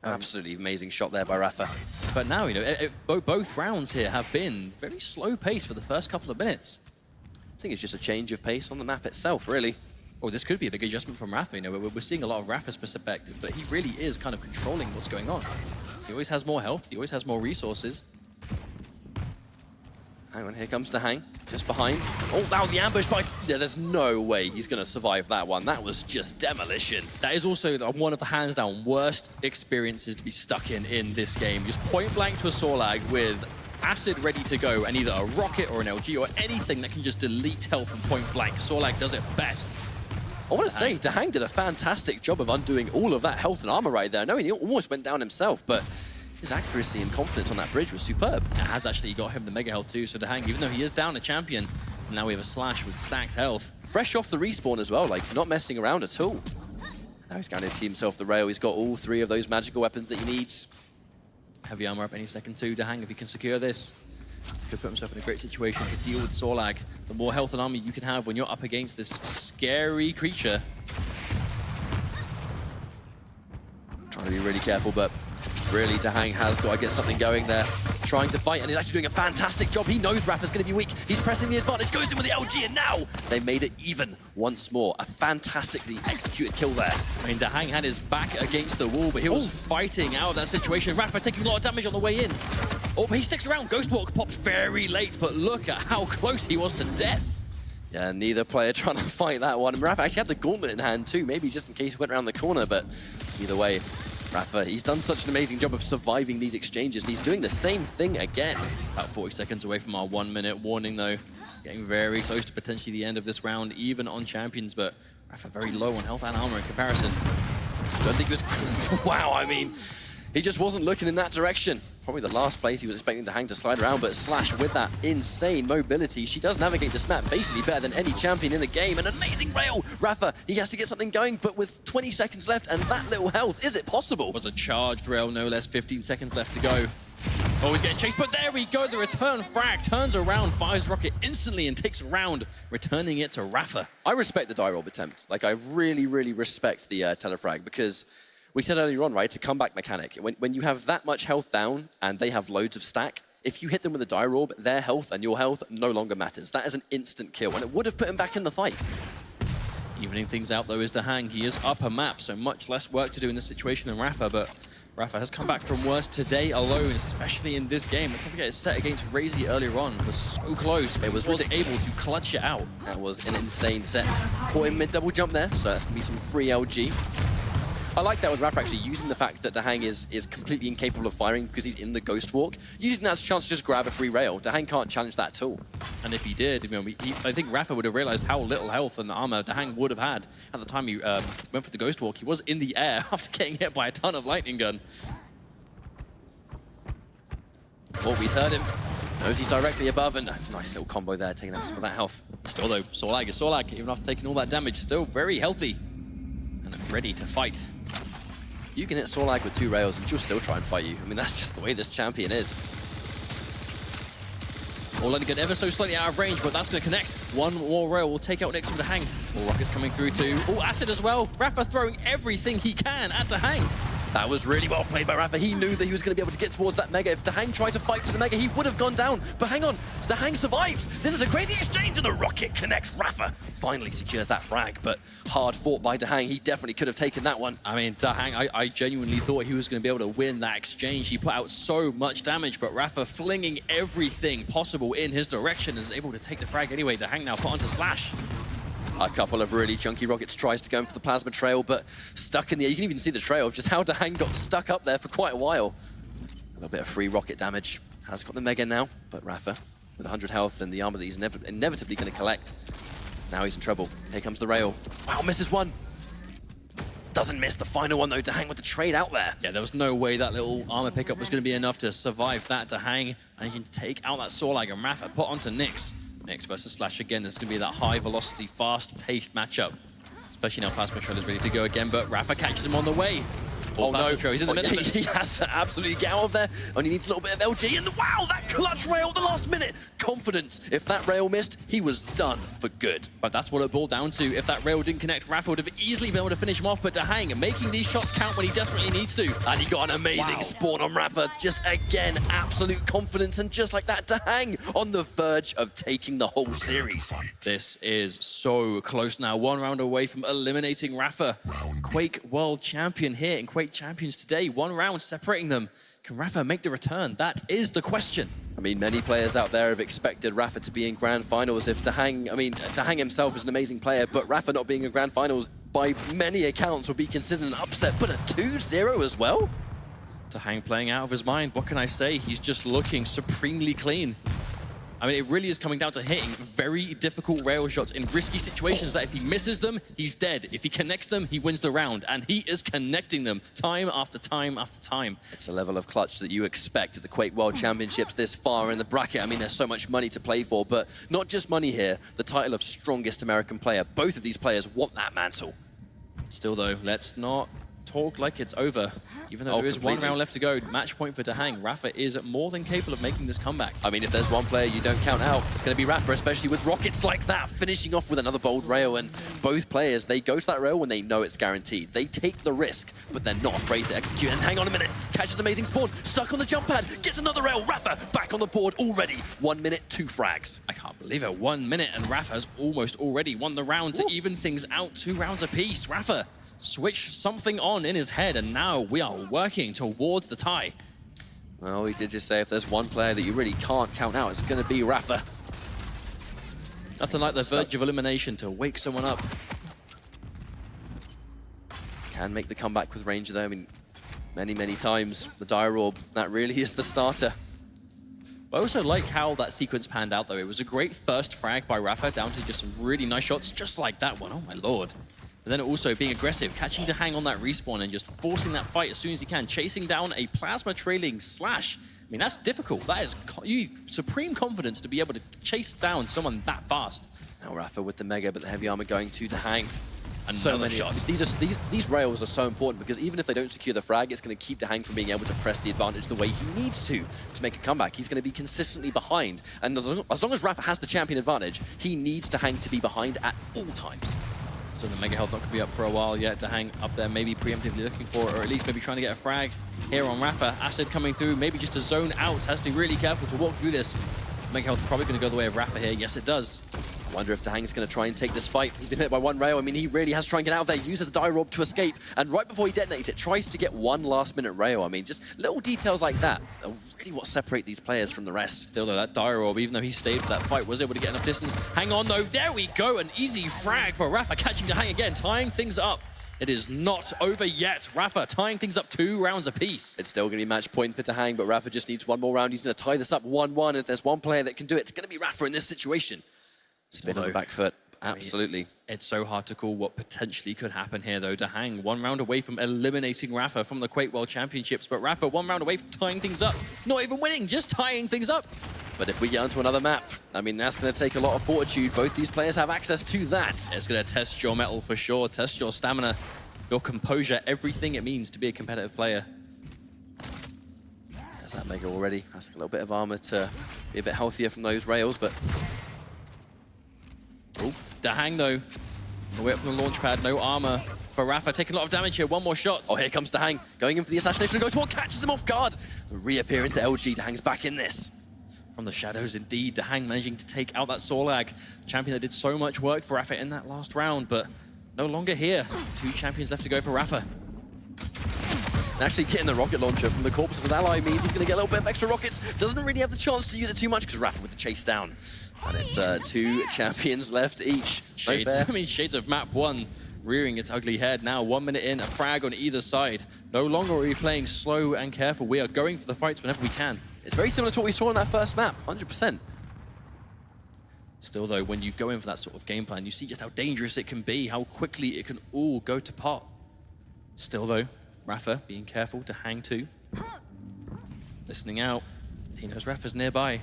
Absolutely amazing shot there by Rapha. But now, you know, both rounds here have been very slow pace for the first couple of minutes. I think it's just a change of pace on the map itself, really. Oh, this could be a big adjustment from Rapha. You know, we're seeing a lot of Rapha's perspective, but he really is kind of controlling what's going on. He always has more health. He always has more resources. Hang on, here comes Dahang, just behind. Oh, now the ambush by... Yeah, there's no way he's going to survive that one. That was just demolition. That is also one of the hands down worst experiences to be stuck in this game. Just point blank to a Sorlag with acid ready to go and either a rocket or an LG or anything that can just delete health from point blank. Sorlag does it best. I want to say, Dahang did a fantastic job of undoing all of that health and armor right there. No, he almost went down himself, but his accuracy and confidence on that bridge was superb. It has actually got him the mega health too, so Dahang, even though he is down a champion, now we have a Slash with stacked health. Fresh off the respawn as well, like not messing around at all. Now he's guaranteed himself the rail. He's got all 3 of those magical weapons that he needs. Heavy armor up any second too. Dahang, if he can secure this, could put himself in a great situation to deal with Sorlag. The more health and armor you can have when you're up against this scary creature. Trying to be really careful, but really Dahang has got to get something going there. Trying to fight, and he's actually doing a fantastic job. He knows Rapha's going to be weak. He's pressing the advantage, goes in with the LG, and now they made it even once more. A fantastically executed kill there. I mean, Dahang had his back against the wall, but he was fighting out of that situation. Rapha taking a lot of damage on the way in. Oh, but he sticks around. Ghostwalk pops very late, but look at how close he was to death. Yeah, neither player trying to fight that one. Rapha actually had the gauntlet in hand too, maybe just in case he went around the corner, but either way, Rapha, he's done such an amazing job of surviving these exchanges, and he's doing the same thing again. About 40 seconds away from our 1-minute warning, though. Getting very close to potentially the end of this round, even on champions, but Rapha very low on health and armor in comparison. Don't think it was... Wow, I mean, he just wasn't looking in that direction. Probably the last place he was expecting Dahang to slide around, but Slash with that insane mobility, she does navigate this map basically better than any champion in the game. An amazing rail! Rapha, he has to get something going, but with 20 seconds left and that little health, is it possible? It was a charged rail, no less, 15 seconds left to go. Oh, he's getting chased, but there we go, the return frag turns around, fires rocket instantly and takes a round, returning it to Rapha. I respect the die roll attempt. Like, I really, really respect the telefrag, because we said earlier on, right, it's a comeback mechanic. When you have that much health down and they have loads of stack, if you hit them with a die orb, their health and your health no longer matters. That is an instant kill, and it would have put him back in the fight. Evening things out, though, is Dahang. He is up a map, so much less work to do in this situation than Rapha, but Rapha has come back from worse today alone, especially in this game. Let's not forget his set against Razy earlier on was so close, but it was able to clutch it out. That was an insane set. Caught him mid-double jump there, so that's going to be some free LG. I like that with Rapha actually using the fact that Dahang is completely incapable of firing because he's in the Ghost Walk, using that as a chance to just grab a free rail. Dahang can't challenge that at all. And if he did, you know, I think Rapha would have realized how little health and armor Dahang would have had at the time he went for the Ghost Walk. He was in the air after getting hit by a ton of lightning gun. Oh, he's heard him. Knows he's directly above, and a nice little combo there, taking out some of that health. Still though, Sorlag is Sorlag, even after taking all that damage, still very healthy and ready to fight. you can hit Sorlag with 2 rails and she'll still try and fight you. I mean, that's just the way this champion is. All letting get ever so slightly out of range, but that's going to connect. One more rail will take out Nyx from dahang. More rockets coming through too. Oh, Acid as well. Rapha throwing everything he can at dahang. That was really well played by Rapha. He knew that he was going to be able to get towards that Mega. If dahang tried to fight for the Mega, he would have gone down. But hang on, dahang survives. This is a crazy exchange, and the rocket connects. Rapha finally secures that frag, but hard fought by dahang. He definitely could have taken that one. I mean, dahang, I genuinely thought he was going to be able to win that exchange. He put out so much damage, but Rapha flinging everything possible in his direction is able to take the frag anyway. dahang now put onto Slash. A couple of really chunky rockets tries to go in for the plasma trail, but stuck in the air. You can even see the trail of just how dahang got stuck up there for quite a while. A little bit of free rocket damage. Has got the Mega now, but Rapha with 100 health and the armor that he's inevitably going to collect. Now he's in trouble. Here comes the rail. Wow, misses one. Doesn't miss the final one though. dahang with the trade out there. Yeah, there was no way that little armor pickup was going to be enough to survive that dahang. And he can take out that Sorlag and Rapha put onto Nyx. Nyx versus Slash again. There's going to be that high velocity, fast-paced matchup. Especially now Plasma Trail is ready to go again, but Rapha catches him on the way. Oh no, he's in the middle. He has to absolutely get out of there. Only needs a little bit of LG, and wow, that clutch rail at the last minute. Confidence. If that rail missed, he was done for good. But that's what it boiled down to. If that rail didn't connect, Rapha would have easily been able to finish him off, but dahang making these shots count when he desperately needs to. And he got an amazing spawn on Rapha. Just again, absolute confidence, and just like that, dahang on the verge of taking the whole series. This is so close now. 1 round away from eliminating Rapha. Quake World Champion here in Quake Champions today. 1 round separating them. Can Rapha make the return? That is the question. I mean, many players out there have expected Rapha to be in Grand Finals. If dahang, I mean, dahang himself is an amazing player, but Rapha not being in Grand Finals by many accounts would be considered an upset, but a 2-0 as well? dahang playing out of his mind. What can I say? He's just looking supremely clean. I mean, it really is coming down to hitting very difficult rail shots in risky situations that if he misses them, he's dead. If he connects them, he wins the round. And he is connecting them time after time after time. It's a level of clutch that you expect at the Quake World Championships this far in the bracket. I mean, there's so much money to play for, but not just money here. The title of strongest American player. Both of these players want that mantle. Still though, let's not talk like it's over. Even though there is completely 1 round left to go, match point for dahang. Rapha is more than capable of making this comeback. I mean, if there's one player you don't count out, it's going to be Rapha, especially with rockets like that, finishing off with another bold rail. And both players, they go to that rail when they know it's guaranteed. They take the risk, but they're not afraid to execute. And hang on a minute, catches an amazing spawn, stuck on the jump pad, gets another rail. Rapha back on the board already. 1 minute, 2 frags. I can't believe it. 1 minute, and Rapha's almost already won the round to even things out. 2 rounds apiece. Rapha switched something on in his head, and now we are working towards the tie. Well, he did just say if there's one player that you really can't count out, it's going to be Rapha. Nothing like the verge of elimination to wake someone up. Can make the comeback with Ranger though. I mean, many times. The Dire Orb, that really is the starter. I also like how that sequence panned out though. It was a great first frag by Rapha, down to just some really nice shots, just like that one. Oh my lord. But then also being aggressive, catching dahang on that respawn and just forcing that fight as soon as he can, chasing down a plasma trailing Slash. I mean, that's difficult. That is supreme confidence to be able to chase down someone that fast. Now Rapha with the Mega, but the heavy armor going to dahang. So many shots. These rails are so important because even if they don't secure the frag, it's going to keep dahang from being able to press the advantage the way he needs to make a comeback. He's going to be consistently behind. And as long as Rapha has the champion advantage, he needs dahang to be behind at all times. So the Mega health not going to be up for a while yet. dahang up there, maybe preemptively looking for it, or at least maybe trying to get a frag here on Rapha. Acid coming through, maybe just to zone out. Has to be really careful to walk through this. Mega health probably going to go the way of Rapha here. Yes, it does. I wonder if dahang's going to try and take this fight. He's been hit by 1 rail. I mean, he really has to try and get out of there. Uses the Dire Orb to escape. And right before he detonates it, tries to get 1 last-minute rail. I mean, just little details like that are really what separate these players from the rest. Still, though, that Dire Orb, even though he stayed for that fight, was able to get enough distance. Hang on, though. There we go. An easy frag for Rapha, catching dahang again, tying things up. It is not over yet. Rapha tying things up 2 rounds apiece. It's still going to be match point for dahang, but Rapha just needs 1 more round. He's going to tie this up 1-1. If there's one player that can do it, it's going to be Rapha in this situation. Spin on the back foot, absolutely. I mean, it's so hard to call what potentially could happen here, though. dahang 1 round away from eliminating Rapha from the Quake World Championships, but Rapha 1 round away from tying things up. Not even winning, just tying things up. But if we get onto another map, I mean, that's going to take a lot of fortitude. Both these players have access to that. It's going to test your mettle for sure, test your stamina. your composure, everything it means to be a competitive player. There's that Mega already. That's a little bit of armor to be a bit healthier from those rails, but... Oh, dahang though. The way up from the launch pad, no armor for Rapha. Taking a lot of damage here, one more shot. Oh, here comes dahang, going in for the assassination of Ghostwalk, catches him off guard. The reappearance of LG, dahang's back in this. From the shadows, indeed, dahang managing to take out that Sorlag. Champion that did so much work for Rapha in that last round, but no longer here. 2 champions left to go for Rapha. And actually getting the rocket launcher from the corpse of his ally means he's going to get a little bit of extra rockets. Doesn't really have the chance to use it too much because Rapha with the chase down. And it's 2 champions left each. Shades, I mean, shades of map 1 rearing its ugly head now. 1 minute in, a frag on either side. No longer are we playing slow and careful. We are going for the fights whenever we can. It's very similar to what we saw in that first map, 100%. Still though, when you go in for that sort of game plan, you see just how dangerous it can be, how quickly it can all go to pot. Still though, Rapha being careful to hang too. Listening out, he knows Rapha's nearby.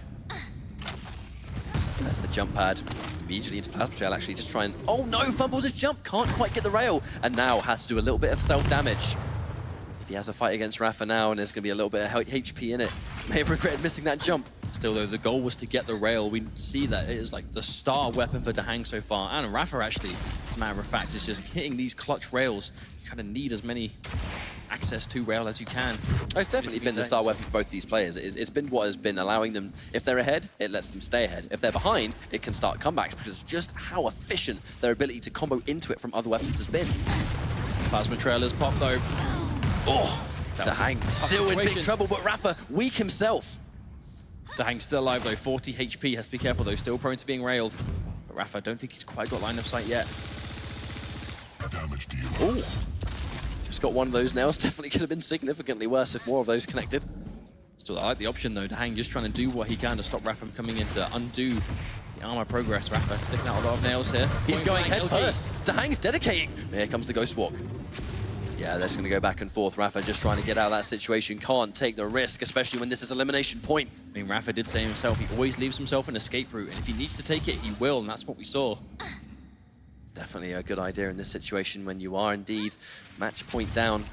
There's the jump pad. Immediately into Plasma Shell, actually just trying... Oh no, fumbles his jump, can't quite get the rail. And now has to do a little bit of self-damage. If he has a fight against Rapha now and there's going to be a little bit of HP in it, may have regretted missing that jump. Still though, the goal was to get the rail. We see that it is like the star weapon for dahang so far. And Rapha actually, as a matter of fact, is just hitting these clutch rails. You kind of need as many access to rail as you can. Oh, it's definitely been the star weapon for both these players. It's been what has been allowing them, if they're ahead, it lets them stay ahead. If they're behind, it can start comebacks because just how efficient their ability to combo into it from other weapons has been. Plasma trailers pop though. Oh, dahang still in big trouble, but Rapha weak himself. Dahang still alive though, 40 HP, has to be careful though, still prone to being railed. But Rapha, I don't think he's quite got line of sight yet. Oh, just got one of those nails, definitely could have been significantly worse if more of those connected. Still, I like the option though, Dahang just trying to do what he can to stop Rapha from coming in to undo the armor progress. Rapha sticking out a lot of nails here. He's going head LG. first. Dahang's dedicating. Here comes the Ghost Walk. Yeah, they're just going to go back and forth. Rapha just trying to get out of that situation. Can't take the risk, especially when this is elimination point. I mean, Rapha did say himself, he always leaves himself an escape route, and if he needs to take it, he will, and that's what we saw. Definitely a good idea in this situation when you are indeed match point down.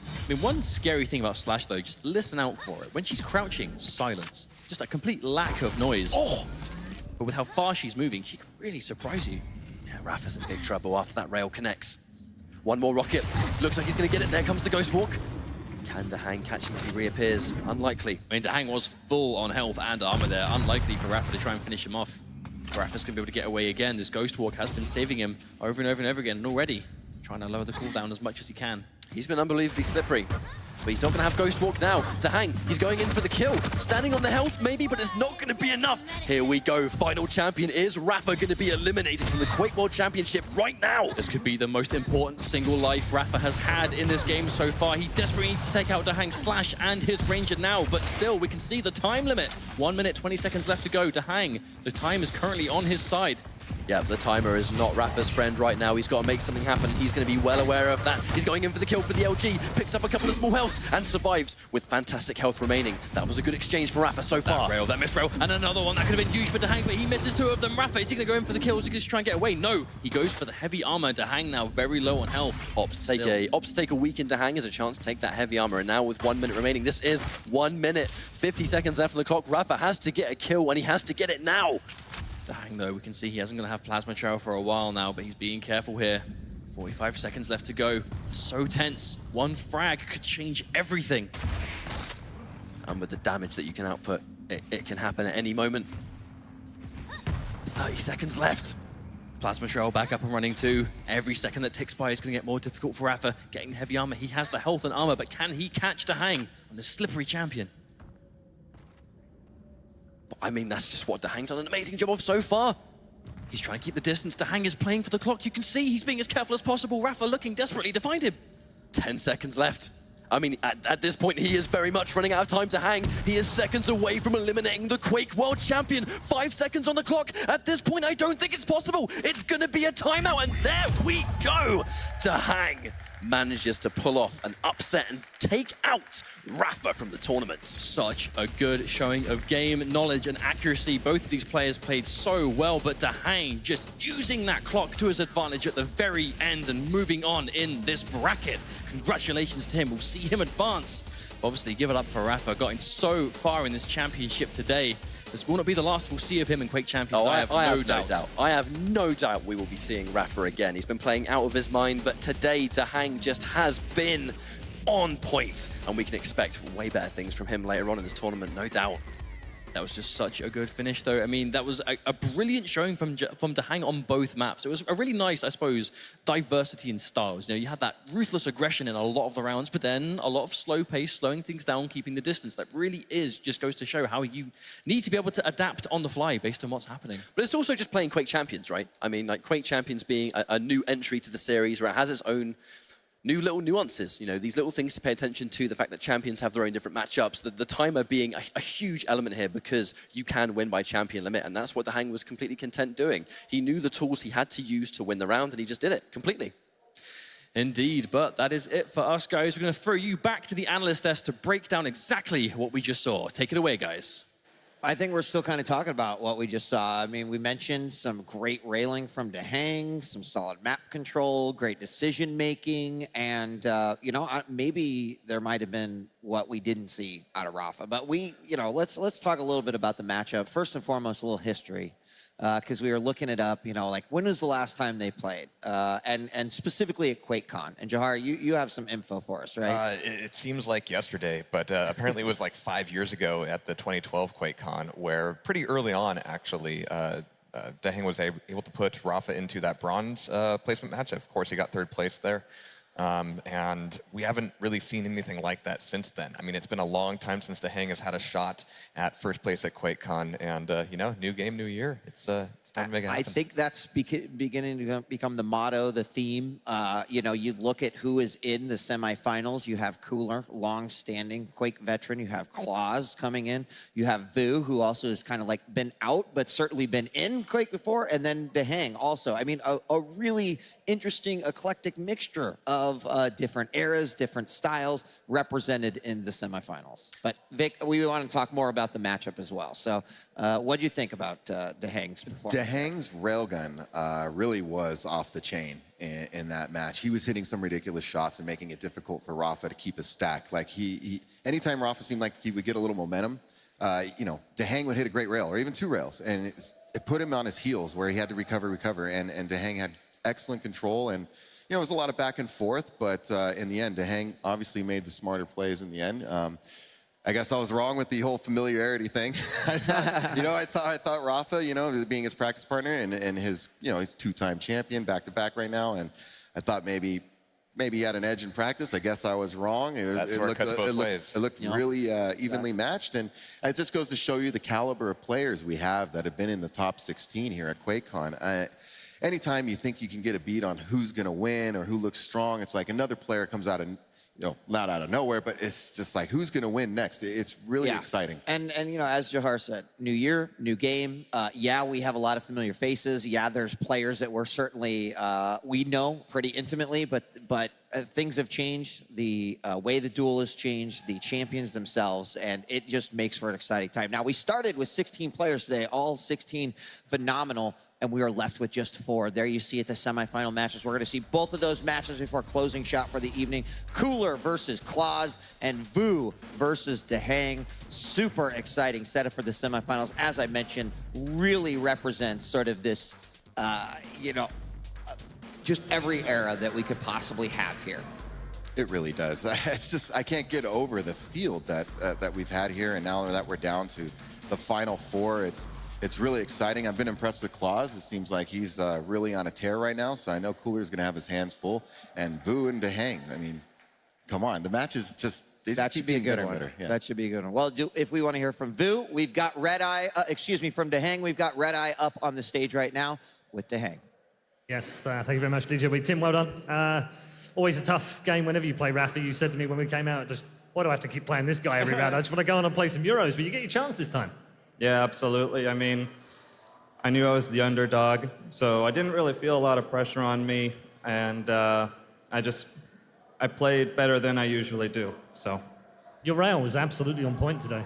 I mean, one scary thing about Slash, though, just listen out for it. When she's crouching, silence. Just a complete lack of noise. Oh! But with how far she's moving, she can really surprise you. Yeah, Rapha's in big trouble after that rail connects. One more rocket. Looks like he's going to get it. There comes the Ghost Walk. Can dahang catch him as he reappears? Unlikely. I mean, dahang was full on health and armor there. Unlikely for Rapha to try and finish him off. Rapha's going to be able to get away again. This Ghost Walk has been saving him over and over and over again, and already trying to lower the cooldown as much as he can. He's been unbelievably slippery, but he's not going to have Ghost Walk now. dahang, he's going in for the kill. Standing on the health, maybe, but it's not going to be enough. Here we go. Final champion is Rapha going to be eliminated from the Quake World Championship right now. This could be the most important single life Rapha has had in this game so far. He desperately needs to take out dahang, Slash, and his Ranger now, but still, we can see the time limit. 1 minute, 20 seconds left to go. dahang, the time is currently on his side. Yeah, the timer is not Rapha's friend right now. He's got to make something happen. He's going to be well aware of that. He's going in for the kill for the LG, picks up a couple of small health, and survives with fantastic health remaining. That was a good exchange for Rapha so far. That missed rail, and another one that could have been huge for dahang, but he misses 2 of them. Rapha, is he going to go in for the kills? Is he going to try and get away? No, he goes for the heavy armor. dahang now very low on health. Opts to take a weak in dahang as a chance to take that heavy armor, and now with 1 minute remaining, this is 1 minute, 50 seconds after the clock. Rapha has to get a kill, and he has to get it now. dahang, though, we can see he isn't going to have Plasma Trail for a while now, but he's being careful here. 45 seconds left to go. So tense. One frag could change everything. And with the damage that you can output, it can happen at any moment. 30 seconds left. Plasma Trail back up and running too. Every second that ticks by is going to get more difficult for Rapha. Getting the heavy armor, he has the health and armor, but can he catch dahang on this slippery champion? I mean, that's just what dahang's done an amazing job of so far. He's trying to keep the distance. dahang is playing for the clock. You can see he's being as careful as possible. Rapha looking desperately to find him. 10 seconds left. I mean, at this point, he is very much running out of time. dahang, he is seconds away from eliminating the Quake World Champion. 5 seconds on the clock. At this point, I don't think it's possible. It's going to be a timeout, and there we go. dahang manages to pull off an upset and take out Rapha from the tournament. Such a good showing of game knowledge and accuracy. Both of these players played so well, but dahang just using that clock to his advantage at the very end and moving on in this bracket. Congratulations to him. We'll see him advance. Obviously, give it up for Rapha, gotten so far in this championship today. This will not be the last we'll see of him in Quake Champions. Oh, I have no doubt. I have no doubt we will be seeing Rapha again. He's been playing out of his mind, but today dahang just has been on point, and we can expect way better things from him later on in this tournament, no doubt. That was just such a good finish, though. I mean, that was a brilliant showing from dahang on both maps. It was a really nice, I suppose, diversity in styles. You know, you had that ruthless aggression in a lot of the rounds, but then a lot of slow pace, slowing things down, keeping the distance. That really just goes to show how you need to be able to adapt on the fly based on what's happening. But it's also just playing Quake Champions, right? I mean, like Quake Champions being a new entry to the series where it has its own new little nuances, you know, these little things to pay attention to, the fact that champions have their own different matchups, the timer being a huge element here because you can win by champion limit, and that's what dahang was completely content doing. He knew the tools he had to use to win the round, and he just did it completely. Indeed, but that is it for us, guys. We're going to throw you back to the analyst desk to break down exactly what we just saw. Take it away, guys. I think we're still kind of talking about what we just saw. I mean, we mentioned some great railing from dahang, some solid map control, great decision-making, and, you know, maybe there might have been what we didn't see out of Rapha. But let's talk a little bit about the matchup. First and foremost, a little history. Because we were looking it up, you know, like when was the last time they played? And specifically at QuakeCon. And Jahar, you have some info for us, right? It seems like yesterday, but apparently it was like 5 years ago at the 2012 QuakeCon, where pretty early on, actually, dahang was able to put Rapha into that bronze placement match. Of course, he got third place there. And we haven't really seen anything like that since then. I mean, it's been a long time since dahang has had a shot at first place at QuakeCon, and you know, new game, new year. It's time to make it happen. I think that's beginning to become the motto, the theme. You know, you look at who is in the semifinals. You have Cooler, long-standing Quake veteran. You have Claus coming in. You have Vu, who also has kind of like been out, but certainly been in Quake before. And then dahang also. I mean, a really interesting, eclectic mixture of different eras, different styles represented in the semifinals. But Vic, we want to talk more about the matchup as well. So what do you think about dahang's performance? dahang's railgun really was off the chain in that match. He was hitting some ridiculous shots and making it difficult for Rapha to keep a stack. Like anytime Rapha seemed like he would get a little momentum, you know, dahang would hit a great rail or even two rails, and it put him on his heels where he had to recover, and dahang had excellent control. And you know, it was a lot of back and forth, but in the end, dahang obviously made the smarter plays in the end. I guess I was wrong with the whole familiarity thing. I thought Rapha, you know, being his practice partner and his, you know, two-time champion back-to-back right now, and I thought maybe he had an edge in practice. I guess I was wrong. It looked really evenly matched, and it just goes to show you the caliber of players we have that have been in the top 16 here at QuakeCon. Anytime you think you can get a beat on who's going to win or who looks strong, it's like another player comes out and, you know, not out of nowhere, but it's just like, who's going to win next? It's really exciting. And you know, as Jahar said, new year, new game. Yeah, we have a lot of familiar faces. Yeah, there's players that we're certainly, we know pretty intimately, but things have changed. The way the duel has changed, the champions themselves, and it just makes for an exciting time. Now, we started with 16 players today, all 16 phenomenal, and we are left with just 4. There you see it, the semifinal matches. We're going to see both of those matches before closing shot for the evening. Cooler versus Claus and Vu versus dahang. Super exciting setup for the semifinals. As I mentioned, really represents sort of this, you know, just every era that we could possibly have here. It really does. It's just, I can't get over the field that we've had here, and now that we're down to the final 4, it's really exciting. I've been impressed with Claus. It seems like he's really on a tear right now, so I know Cooler's going to have his hands full. And Vu and dahang, I mean, come on. The match is just, that should be a good one. Yeah. That should be a good one. Well, if we want to hear from Vu, we've got Red Eye, from dahang, we've got Red Eye up on the stage right now with dahang. Yes, thank you very much, DJ. Tim, well done. Always a tough game whenever you play Rapha. You said to me when we came out, just, why do I have to keep playing this guy every round? I just want to go on and play some Euros, but you get your chance this time. Yeah, absolutely. I mean, I knew I was the underdog, so I didn't really feel a lot of pressure on me, and I just I played better than I usually do, so. Your rail was absolutely on point today.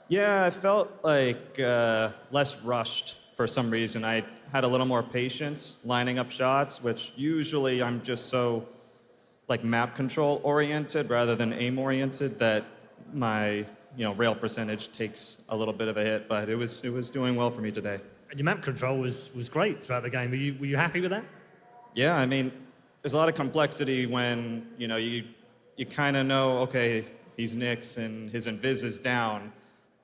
Yeah, I felt like less rushed for some reason. I had a little more patience lining up shots, which usually I'm just so like map control oriented rather than aim oriented that my rail percentage takes a little bit of a hit, but it was doing well for me today. And your map control was great throughout the game. Were you happy with that? Yeah, I mean, there's a lot of complexity when you kind of know, okay, he's Nyx and his invis is down.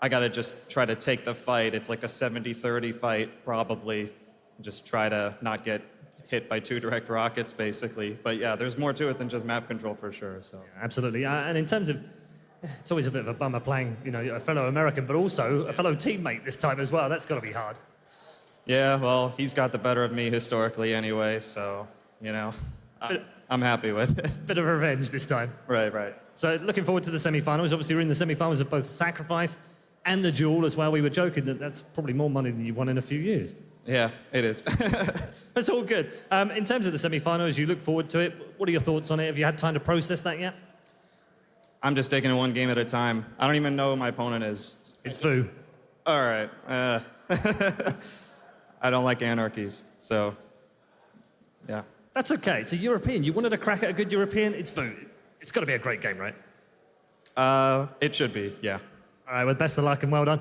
I gotta just try to take the fight. It's like a 70-30 fight, probably. Just try to not get hit by 2 direct rockets, basically. But yeah, there's more to it than just map control for sure. So Yeah, absolutely. And in terms of, it's always a bit of a bummer playing, a fellow American, but also a fellow teammate this time as well. That's got to be hard. yeah, well, he's got the better of me historically anyway, so I'm happy with it. Bit of revenge this time. Right. So looking forward to the semi-finals. Obviously, we're in the semi-finals of both Sacrifice and the Duel as well. We were joking that that's probably more money than you've won in a few years. Yeah, it is. That's all good. In terms of the semi-finals, you look forward to it. What are your thoughts on it? Have you had time to process that yet? I'm just taking it one game at a time. I don't even know who my opponent is. It's Fu. All right. I don't like anarchies, so yeah. That's okay. It's a European. You wanted a crack at a good European? It's Fu. It's got to be a great game, right? It should be, yeah. All right, well, best of luck and well done.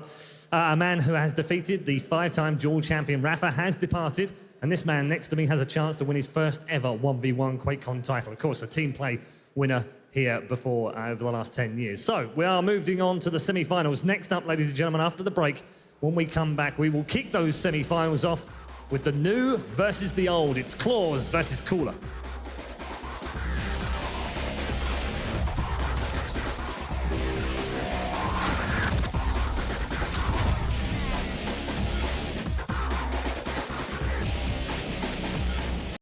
A man who has defeated the 5-time dual champion Rapha has departed, and this man next to me has a chance to win his first ever 1v1 QuakeCon title. Of course, a team play winner here before over the last 10 years. So we are moving on to the semi-finals. Next up, ladies and gentlemen, after the break, when we come back, we will kick those semi-finals off with the new versus the old. It's Claws versus Cooler.